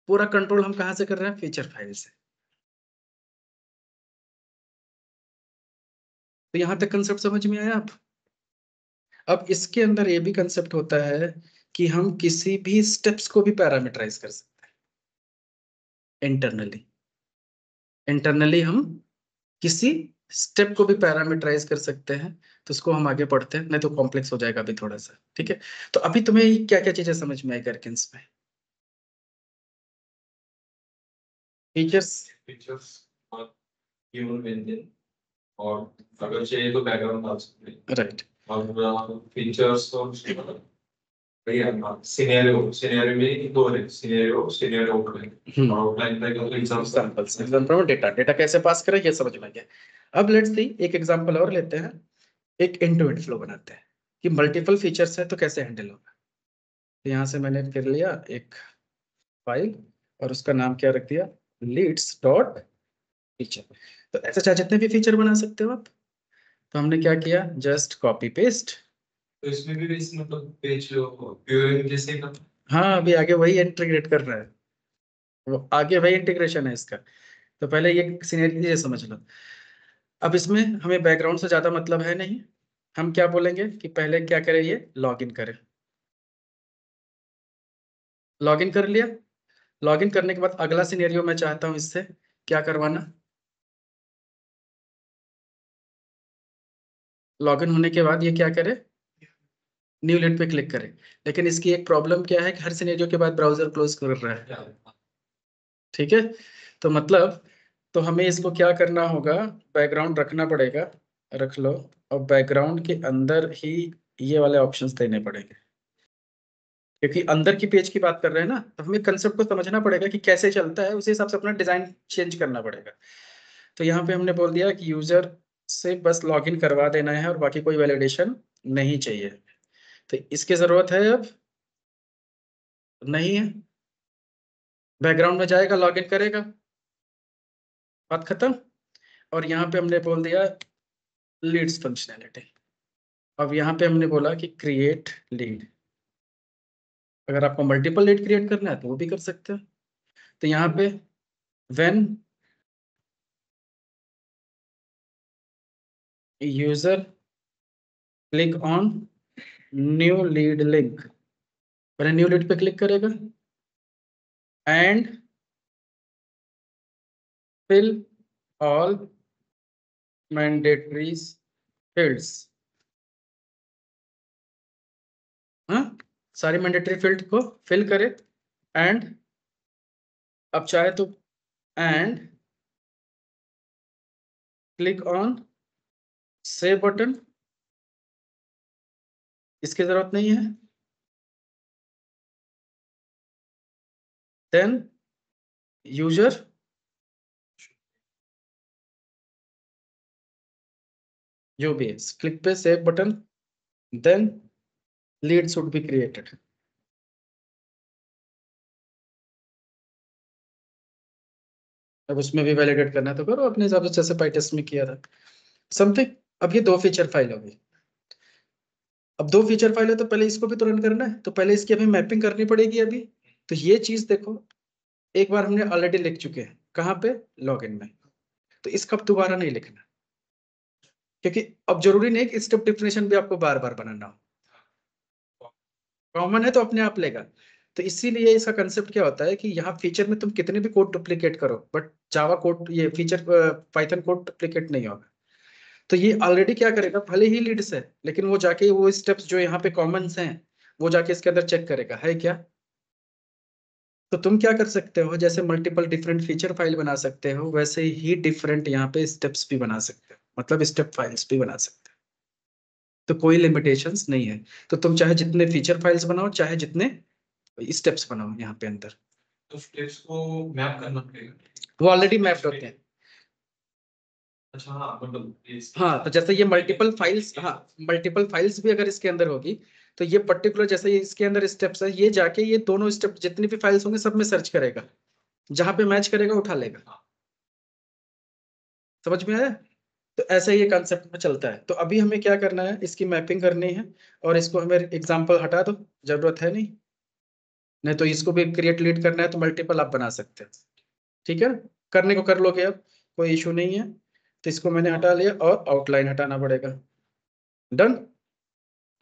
पूरा कंट्रोल हम कहाँ से कर रहे हैं? फीचर फाइल से। तो यहाँ तक कंसेप्ट समझ में आया आप? अब इसके अंदर ये भी कंसेप्ट होता है कि हम किसी भी स्टेप्स को भी पैरामीटराइज कर सकते हैं इंटरनली। इंटरनली हम किसी स्टेप को भी पैरामीटराइज कर सकते हैं। तो उसको हम आगे पढ़ते हैं, नहीं तो कॉम्प्लेक्स हो जाएगा अभी थोड़ा सा। ठीक है, तो अभी तुम्हें क्या क्या चीजें समझ में आई गरकिन्स में? फीचर्स, पिक्चर्स और ह्यूमन व्यंजन, और अगर चाहिए तो बैकग्राउंड डाल सकते हैं। राइट। और फीचर्स और भैया सिनेरियो में दो है, सिनेरियो आउटलाइन, और आउटलाइन का एग्जांपल्स, एग्जांपल में डेटा कैसे पास करें ये समझ में गया। अब लेट्स सी एक एग्जांपल और लेते हैं, एक एंड टू एंड फ्लो बनाते हैं कि मल्टीपल फीचर्स है तो कैसे हैंडल होगा। तो यहाँ से मैंने कर लिया एक फाइल और उसका नाम क्या रख दिया? Leads dot feature. तो ऐसे चाहे जितने भी फीचर बना सकते हो आप। तो हमने क्या किया? Just copy paste. तो इसमें भी इस मतलब पेज प्योरिंग जैसे का। हाँ, अभी आगे वही इंटीग्रेट कर रहा है, वो आगे वही इंटीग्रेशन है इसका। तो पहले ये सिनेरियो ये समझ लो। अब इसमें हमें बैकग्राउंड से ज्यादा मतलब है नहीं। हम क्या बोलेंगे कि पहले क्या करें, ये लॉगिन करें। लॉगिन कर लिया। लॉगिन करने के बाद अगला सिनेरियो मैं चाहता हूं इससे क्या करवाना। लॉगिन होने के बाद ये क्या करे? न्यू लीड पे क्लिक करे। लेकिन इसकी एक प्रॉब्लम क्या है कि हर सिनेरियो के बाद ब्राउजर क्लोज कर रहा है। ठीक है, तो मतलब तो हमें इसको क्या करना होगा? बैकग्राउंड रखना पड़ेगा, रख लो, और बैकग्राउंड के अंदर ही ये वाले ऑप्शंस देने पड़ेंगे, क्योंकि अंदर की पेज की बात कर रहे हैं ना। तो हमें कंसेप्ट को समझना पड़ेगा कि कैसे चलता है, उसी हिसाब से अपना डिजाइन चेंज करना पड़ेगा। तो यहाँ पे हमने बोल दिया कि यूजर से बस लॉगिन करवा देना है और बाकी कोई वैलिडेशन नहीं चाहिए। तो इसकी जरूरत है अब नहीं है। बैकग्राउंड में जाएगा, लॉगिन करेगा, बात खत्म। और यहाँ पे हमने बोल दिया लीड्स फंक्शनैलिटी। अब यहाँ पे हमने बोला कि क्रिएट लीड। अगर आपको मल्टीपल लीड क्रिएट करना है तो वो भी कर सकते हो। तो यहाँ पे when user click on new lead link, पहले न्यू लीड पे क्लिक करेगा and fill all mandatory fields. हाँ, सारी मैंडेटरी फील्ड को फिल करे। एंड अब चाहे तो and click on save button, इसकी जरूरत नहीं है। देन यूजर जो भी है क्लिक पे save button, then lead should be created. अब उसमें भी वैलिडेट करना है तो करो अपने हिसाब से, जैसे पाइटेस्ट में किया था समथिंग। अब ये दो फीचर फाइल होगी। अब दो फीचर फाइल है तो पहले इसको भी तो रन करना है, तो पहले इसकी हमें मैपिंग करनी पड़ेगी अभी। तो ये चीज देखो, एक बार हमने ऑलरेडी लिख चुके हैं, कहाँ पे? लॉगिन में। तो इसका अब दोबारा नहीं लिखना, क्योंकि अब जरूरी नहीं कि स्टेप डिफिनेशन भी आपको बार बार बनाना हो। कॉमन है तो अपने आप लेगा। तो इसीलिए इसका कंसेप्ट क्या होता है कि यहाँ फीचर में तुम कितने भी कोड डुप्लीकेट करो, बट जावा कोड, ये फीचर पाइथन कोड डुप्लीकेट नहीं होगा। तो ये ऑलरेडी क्या करेगा, भले ही लीड्स है लेकिन वो जाके वो स्टेप्स जो यहाँ पे कॉमन हैं वो जाके इसके अंदर चेक करेगा है क्या। तो तुम क्या कर सकते हो, जैसे मल्टीपल डिफरेंट फीचर फाइल बना सकते हो, वैसे ही डिफरेंट यहाँ पे स्टेप्स भी बना सकते हो, मतलब स्टेप फाइल्स भी बना सकते हो। तो कोई लिमिटेशंस नहीं है। तो तुम चाहे जितने फीचर फाइल्स बनाओ, चाहे जितने स्टेप्स बनाओ यहाँ पे अंदर, तो स्टेप्स को मैप करना पड़ेगा। वो ऑलरेडी मैप्ड होते हैं। अच्छा, हाँ मतलब हाँ, तो जैसे ये मल्टीपल फाइल्स, हाँ मल्टीपल फाइल्स भी अगर इसके अंदर होगी तो ये पर्टिकुलर जैसे ये इसके अंदर स्टेप्स है, ये जाके ये दोनों स्टेप जितनी भी फाइल्स होंगे सब में सर्च करेगा, जहां पे मैच करेगा उठा लेगा। समझ में आया? तो ऐसे ये कंसेप्ट में चलता है। तो अभी हमें क्या करना है, इसकी मैपिंग करनी है, और इसको हमें एग्जांपल हटा दो, जरूरत है नहीं तो इसको भी क्रिएट लीड करना है तो मल्टीपल आप बना सकते हैं। ठीक है, करने को कर लोगे, अब कोई इशू नहीं है। तो इसको मैंने हटा लिया और आउटलाइन हटाना पड़ेगा। डन।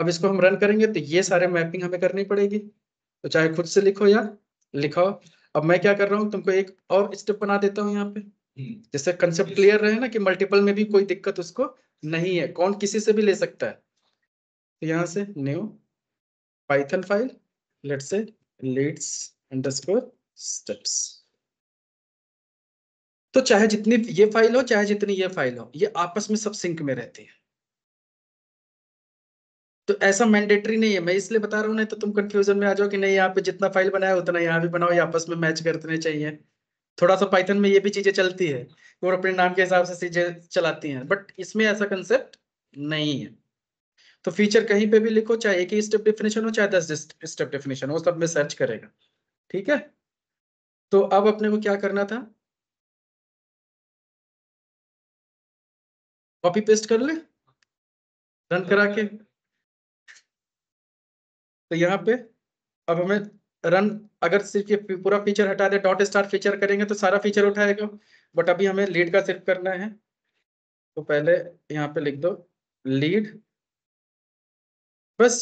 अब इसको हम रन करेंगे तो ये सारे मैपिंग हमें करनी पड़ेगी, तो चाहे खुद से लिखो या लिखाओ। अब मैं क्या कर रहा हूँ, तुमको एक और स्टेप बना देता हूँ यहाँ पे, जिससे कंसेप्ट क्लियर रहे ना कि मल्टीपल में भी कोई दिक्कत उसको नहीं है, कौन किसी से भी ले सकता है। तो यहाँ से new Python file, let's say leads_steps। तो चाहे जितनी ये फाइल हो चाहे जितनी ये फाइल हो, ये आपस में सब सिंक में रहती है। तो ऐसा मैंडेटरी नहीं है, मैं इसलिए बता रहा हूँ, नहीं तो तुम कंफ्यूजन में आ जाओ कि नहीं यहाँ पे जितना फाइल बनाया उतना यहाँ भी बनाओ, ये आपस में मैच करने चाहिए। थोड़ा सा पाइथन में ये भी चीजें चलती है, और अपने नाम के हिसाब से चीजें चलाती हैं, बट इसमें ऐसा कंसेप्ट नहीं है। तो फीचर कहीं पे भी लिखो, चाहे एक ही स्टेप डेफिनेशन हो चाहे 10 स्टेप डेफिनेशन हो, सब में सर्च करेगा। ठीक है, तो अब अपने को क्या करना था, कॉपी पेस्ट कर ले रन करा के। तो यहाँ पे अब हमें रन, अगर सिर्फ ये पूरा फीचर हटा दे, डॉट स्टार फीचर करेंगे तो सारा फीचर उठाएगा, बट अभी हमें लीड का सिर्फ करना है। तो पहले यहाँ पे लिख दो लीड, बस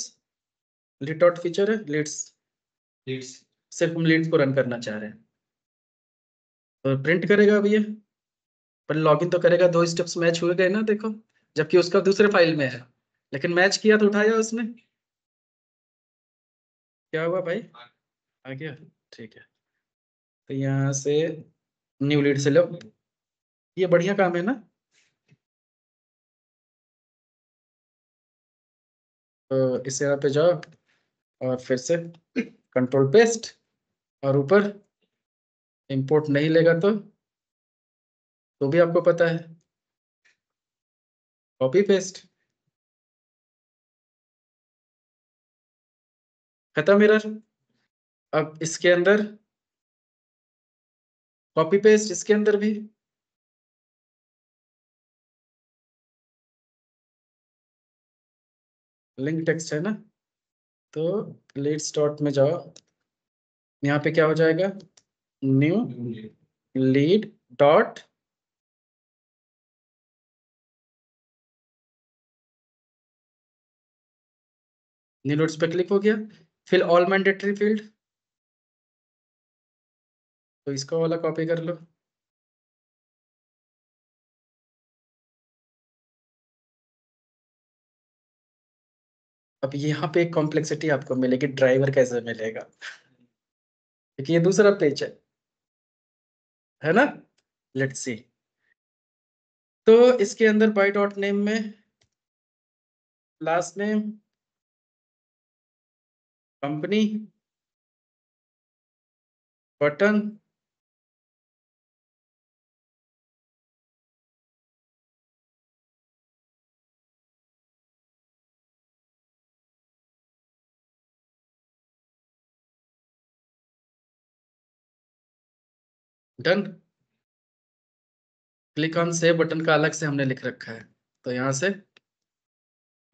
लीड डॉट फीचर है, लीड्स, सिर्फ हम लीड्स को रन करना चाह रहे हैं। तो प्रिंट करेगा अभी ये, पर लॉगिन तो करेगा, 2 स्टेप्स मैच हुए गए ना, देखो, जबकि उसका दूसरे फाइल में है, लेकिन मैच किया तो उठाया उसने। क्या हुआ भाई, आ गया, ठीक है। तो यहाँ से न्यू लीड से लो, ये बढ़िया काम है ना। तो इसे यहाँ पे जाओ और फिर से कंट्रोल पेस्ट, और ऊपर इंपोर्ट नहीं लेगा तो भी आपको पता है, कॉपी पेस्ट, खत्म एरर। अब इसके अंदर कॉपी पेस्ट, इसके अंदर भी लिंक टेक्स्ट है ना। तो लीड्स डॉट में जाओ, यहाँ पे क्या हो जाएगा, new lead dot, new notes पे क्लिक हो गया, फिल ऑल मैंडेटरी फील्ड, तो इसका वाला कॉपी कर लो। अब यहाँ पे एक कॉम्प्लेक्सिटी आपको मिलेगी, ड्राइवर कैसे मिलेगा, क्योंकि ये दूसरा पेज है ना। Let's see. तो इसके अंदर बाय डॉट नेम में last name, company, button, done. Click on save button का अलग से हमने लिख रखा है, तो यहाँ से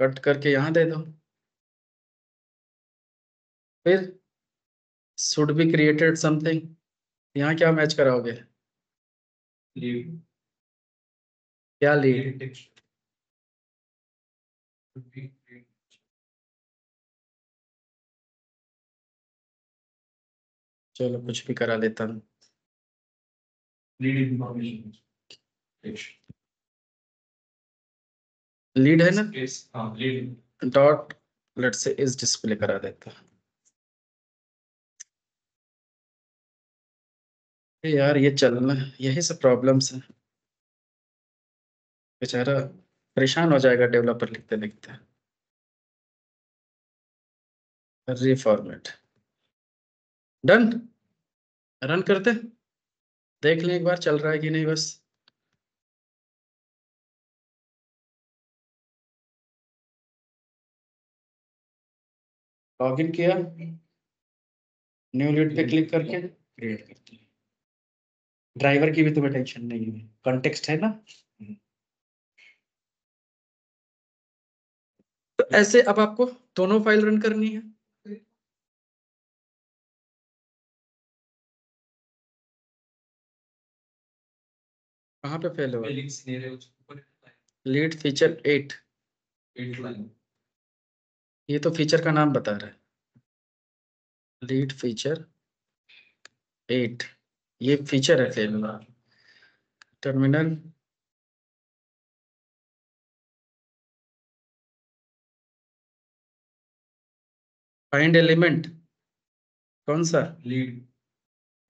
कट करके यहाँ दे दो। फिर शुड बी क्रिएटेड समथिंग, यहाँ क्या मैच कराओगे, लीड, क्या लीड, चलो कुछ भी करा लेता हूँ। लीड इंफॉर्मेशन, लीड है ना, हाँ लीड डॉट लेट्स से इस डिस्प्ले करा देता हूँ। यार ये चलना, यही सब प्रॉब्लम्स है, बेचारा परेशान हो जाएगा डेवलपर लिखते लिखते। रिफॉर्मेट, डन, रन करते, देख लें एक बार चल रहा है कि नहीं बस। लॉगिन किया, न्यू लीड पे क्लिक करके क्रिएट करते हैं। ड्राइवर की भी तुम्हें टेंशन नहीं है, कॉन्टेक्स्ट है ना। तो ऐसे अब आपको दोनों फाइल रन करनी है। कहाँ पे फेल हुआ? लीड फीचर 8, ये तो फीचर का नाम बता रहा है, लीड फीचर 8, ये फीचर है फेल हुआ। टर्मिनल फाइंड एलिमेंट, कौन सा? लीड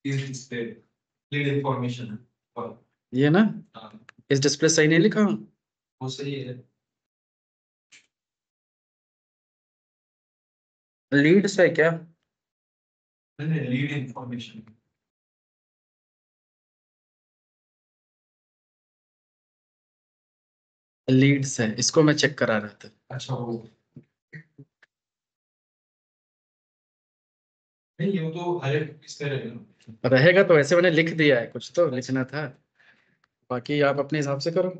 लीड इंफॉर्मेशन ये ना, इस डिस्प्ले सही नहीं लिखा हूँ? वो सही है। लीड से क्या? नहीं लीड इंफॉर्मेशन लीड्स है, इसको मैं चेक करा रहा था। अच्छा वो नहीं, ये तो हर एक इसमें रहेगा। रहेगा तो ऐसे मैंने लिख दिया है, कुछ तो लिखना था, बाकी आप अपने हिसाब से करो।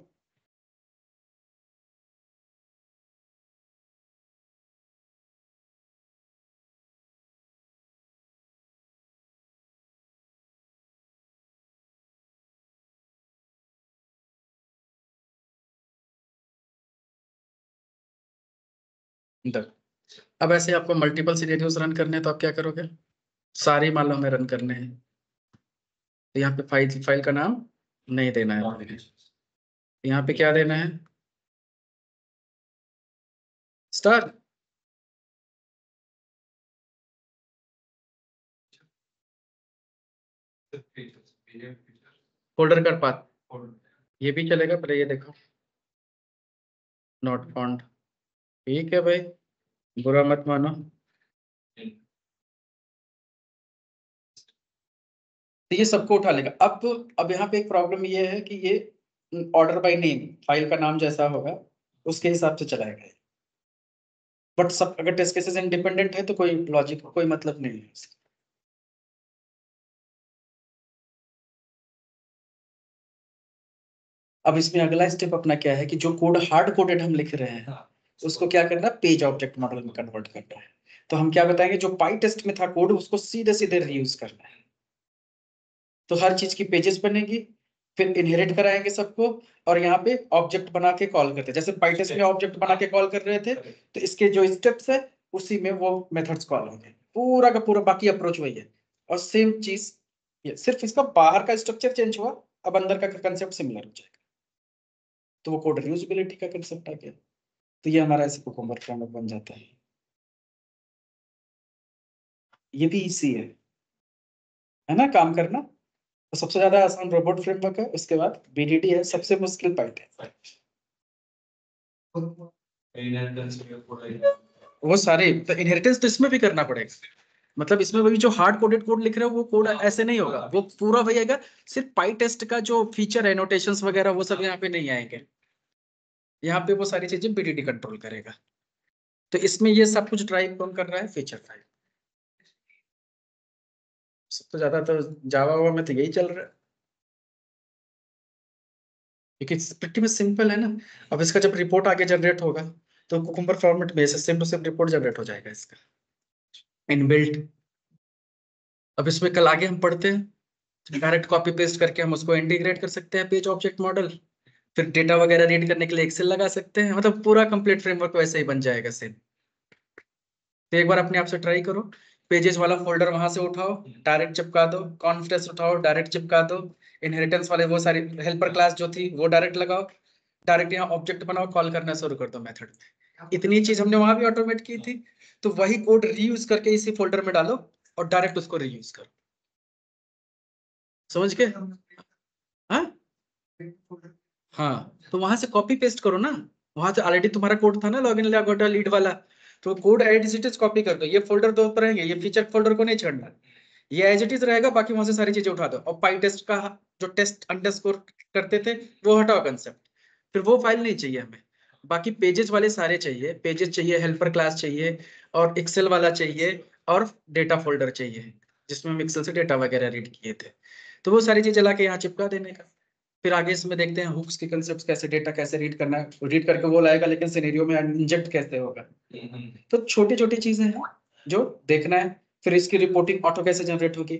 इधर अब ऐसे आपको मल्टीपल सिनेरियोस रन करने हैं, तो आप क्या करोगे? सारे मान लो हमें रन करने हैं, तो यहाँ पे फाइल का नाम नहीं देना है, यहाँ पे क्या देना है? स्टार। फोल्डर का पाथ ये भी चलेगा, पर ये देखो नॉट फाउंड, ठीक है भाई, बुरा मत मानो। तो ये सबको उठा लेगा। अब यहाँ पे एक प्रॉब्लम ये है कि ये ऑर्डर बाय नेम, फाइल का नाम जैसा होगा उसके हिसाब से चलाएगा, बट सब अगर टेस्ट केसेस इंडिपेंडेंट है तो कोई लॉजिक, कोई मतलब नहीं है इसका। अब इसमें अगला स्टेप अपना क्या है कि जो कोड हार्ड कोडेड हम लिख रहे हैं उसको क्या करना है, पेज ऑब्जेक्ट मॉडल में कन्वर्ट करना है। तो हम क्या बताएंगे, जो पाई टेस्ट में था कोड उसको सीधे सीधे रीयूज करना है। तो हर चीज की पेजेस बनेगी, फिर इनहेरिट कराएंगे सबको, और यहाँ पे ऑब्जेक्ट बना के कॉल करते हैं, जैसे पाई टेस्ट में ऑब्जेक्ट बना के कॉल कर रहे थे, तो इसके जो स्टेप्स है उसी में वो मेथड्स कॉल होंगे, पूरा का पूरा बाकी अप्रोच वही है। और सेम चीज, ये सिर्फ इसका बाहर का स्ट्रक्चर चेंज हुआ, अब अंदर का कंसेप्ट सिमिलर हो जाएगा, तो वो कोड रीयूजेबिलिटी का कंसेप्ट आ गया। तो ये हमारा ऐसे कुकुम्बर फ्रेमवर्क बन जाता है। ये भी इसी है ना काम करना। तो सबसे ज्यादा आसान रोबोट फ्रेमवर्क है, उसके बाद बीडीडी है, सबसे मुश्किल पाइथन। वो सारे तो इनहेरिटेंस तो इसमें भी करना पड़ेगा, मतलब इसमें वही जो हार्ड कोडेड कोड लिख रहे हो वो कोड ऐसे नहीं होगा, वो पूरा वही आएगा, सिर्फ पाई टेस्ट का जो फीचर है, नोटेशंस वगैरह वो सब यहाँ पे नहीं आएंगे, यहाँ पे वो सारी चीजें बीडीडी कंट्रोल करेगा। तो इसमें ये सब कुछ ड्राइव कौन कर रहा है? Feature file. सबसे ज्यादा तो जावा में तो यही चल रहा है, क्योंकि प्रिटी में सिंपल है ना। अब इसका जब रिपोर्ट आगे जनरेट होगा तो कुकुम्बर फॉर्मेट में same to same report generate हो जाएगा इसका इनबिल्ट। अब इसमें कल आगे हम पढ़ते हैं, डायरेक्ट कॉपी पेस्ट करके हम उसको इंटीग्रेट कर सकते हैं पेज ऑब्जेक्ट मॉडल, फिर डेटा वगैरह रीड करने के लिए एक्सेल लगा सकते हैं, मतलब पूरा कंप्लीट फ्रेमवर्क वैसे ही बन जाएगा सेम। तो एक बार अपने आप से ट्राई करो, पेजेस वाला फोल्डर वहां से उठाओ, डायरेक्ट चिपका दो, कॉन्फ्रेंस उठाओ, डायरेक्ट चिपका दो, इनहेरिटेंस वाले वो सारी हेल्पर क्लास जो थी वो डायरेक्ट लगाओ, डायरेक्ट यहाँ ऑब्जेक्ट बनाओ, कॉल करना शुरू कर दो मेथड में। इतनी चीज हमने वहां भी ऑटोमेट की थी, तो वही कोड रीयूज करके इसी फोल्डर में डालो और डायरेक्ट उसको रीयूज करो। समझ गए? हाँ हाँ, तो वहां से कॉपी पेस्ट करो ना, वहां से ऑलरेडी तुम्हारा कोड था ना, लॉगिन लॉगआउट लीड वाला, तो code as it is copy कर दो, ये फोल्डर दो पर रहेंगे, ये फीचर फोल्डर को नहीं छोड़ना, ये एज इट इज रहेगा, बाकी वहां से सारी चीजें उठा दो, और पाई टेस्ट का जो टेस्ट अंडरस्कोर करते थे वो हटाओ कंसेप्ट, फिर वो फाइल नहीं चाहिए हमें, बाकी पेजेस वाले सारे चाहिए, पेजेस चाहिए, हेल्पर क्लास चाहिए, और एक्सेल वाला चाहिए, और डेटा फोल्डर चाहिए जिसमें हम एक्सेल से डेटा वगैरह रीड किए थे, तो वो सारी चीजें ला के यहाँ चिपका देने का, फिर आगे इसमें देखते हैं हुक्स के कंसेप्ट, कैसे डेटा कैसे रीड करना है, रीड करके वो लाएगा लेकिन सिनेरियो में इंजेक्ट कैसे होगा। तो छोटी छोटी चीजें हैं जो देखना है। फिर इसकी रिपोर्टिंग ऑटो कैसे जनरेट होगी।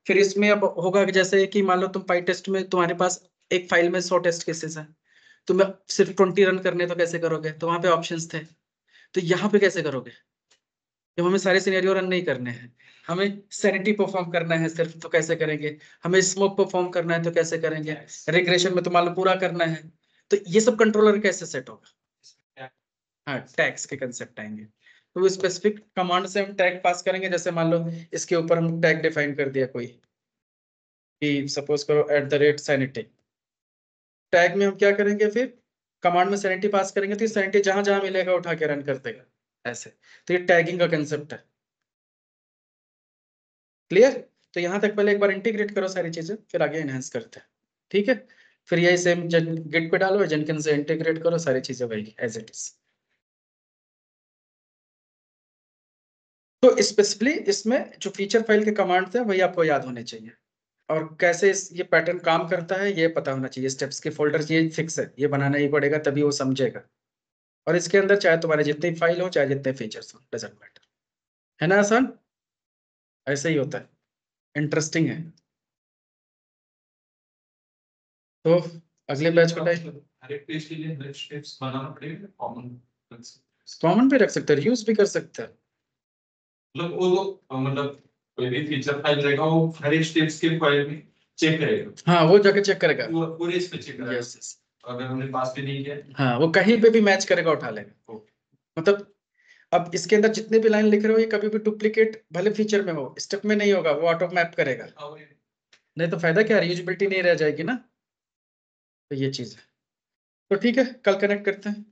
फिर इसमें अब होगा कि जैसे कि मान लो तुम पाई टेस्ट में तुम्हारे पास एक फाइल में 100 टेस्ट केसेस हैं, तुम्हें सिर्फ 20 रन करने तो कैसे करोगे, तो वहां पे ऑप्शंस थे। तो यहाँ पे कैसे करोगे, जब हमें सारे सिनेरियो रन नहीं करने हैं, हमें सैनिटी परफॉर्म करना है सिर्फ, तो कैसे करेंगे, हमें स्मोक परफॉर्म करना है तो कैसे करेंगे, रिग्रेशन में तो मान लो पूरा करना है, तो ये सब कंट्रोलर कैसे सेट होगा। हाँ, टैग्स के कंसेप्ट आएंगे। तो स्पेसिफिक कमांड से हम टैग पास करेंगे। जैसे मान लो इसके ऊपर हम टैग डिफाइन कर दिया कोई, कि सपोज करो @sanity, टैग में हम क्या करेंगे, फिर कमांड में सैनिटी पास करेंगे, तो सैनिटी जहां जहां मिलेगा उठा के रन कर देगा ऐसे। तो ये टैगिंग का कंसेप्ट है। क्लियर। तो यहां तक पहले एक बार इंटीग्रेट करो सारी चीजें, फिर आगे एनहांस करते हैं। ठीक है। फिर यही सेम गिट पे डालो, जेनकिन से इंटीग्रेट करो, सारी चीजें वही एज इट इज। तो स्पेसिफिकली इसमें जो फीचर फाइल के कमांड्स हैं वही आपको याद होने चाहिए, और कैसे ये पैटर्न काम करता है ये पता होना चाहिए। स्टेप्स के फोल्डर्स ये फिक्स है, ये बनाना ही पड़ेगा तभी वो समझेगा। और इसके अंदर चाहे तुम्हारे जितनी फाइल हो, चाहे जितने फीचर्स हो, डजंट मैटर। है ना आसान, ऐसे ही होता है, इंटरेस्टिंग है। तो अगले बैच का टाइम हर एक पेज के लिए हर स्टेप्स बनाना पड़ेगा, कॉमन पे रख सकते हैं, यूज भी कर सकते हैं। मतलब वो मतलब कोई भी फीचर फाइल रहेगा वो हर एक स्टेप्स के फाइल में चेक करेगा। हाँ, वो जाके चेक करेगा, पूरे इस पे चेक करेगा। यस। अगर हमने पास पे नहीं किया, हाँ, वो कहीं पे भी मैच करेगा, उठा लेगा। मतलब अब इसके अंदर जितने भी लाइन लिख रहे हो, ये कभी भी डुप्लीकेट भले फीचर में हो, स्टेप में नहीं होगा, वो ऑटो मैप करेगा। नहीं तो फायदा क्या, यूजेबिलिटी नहीं रह जाएगी ना। तो ये चीज है। तो ठीक है, कल कनेक्ट करते हैं।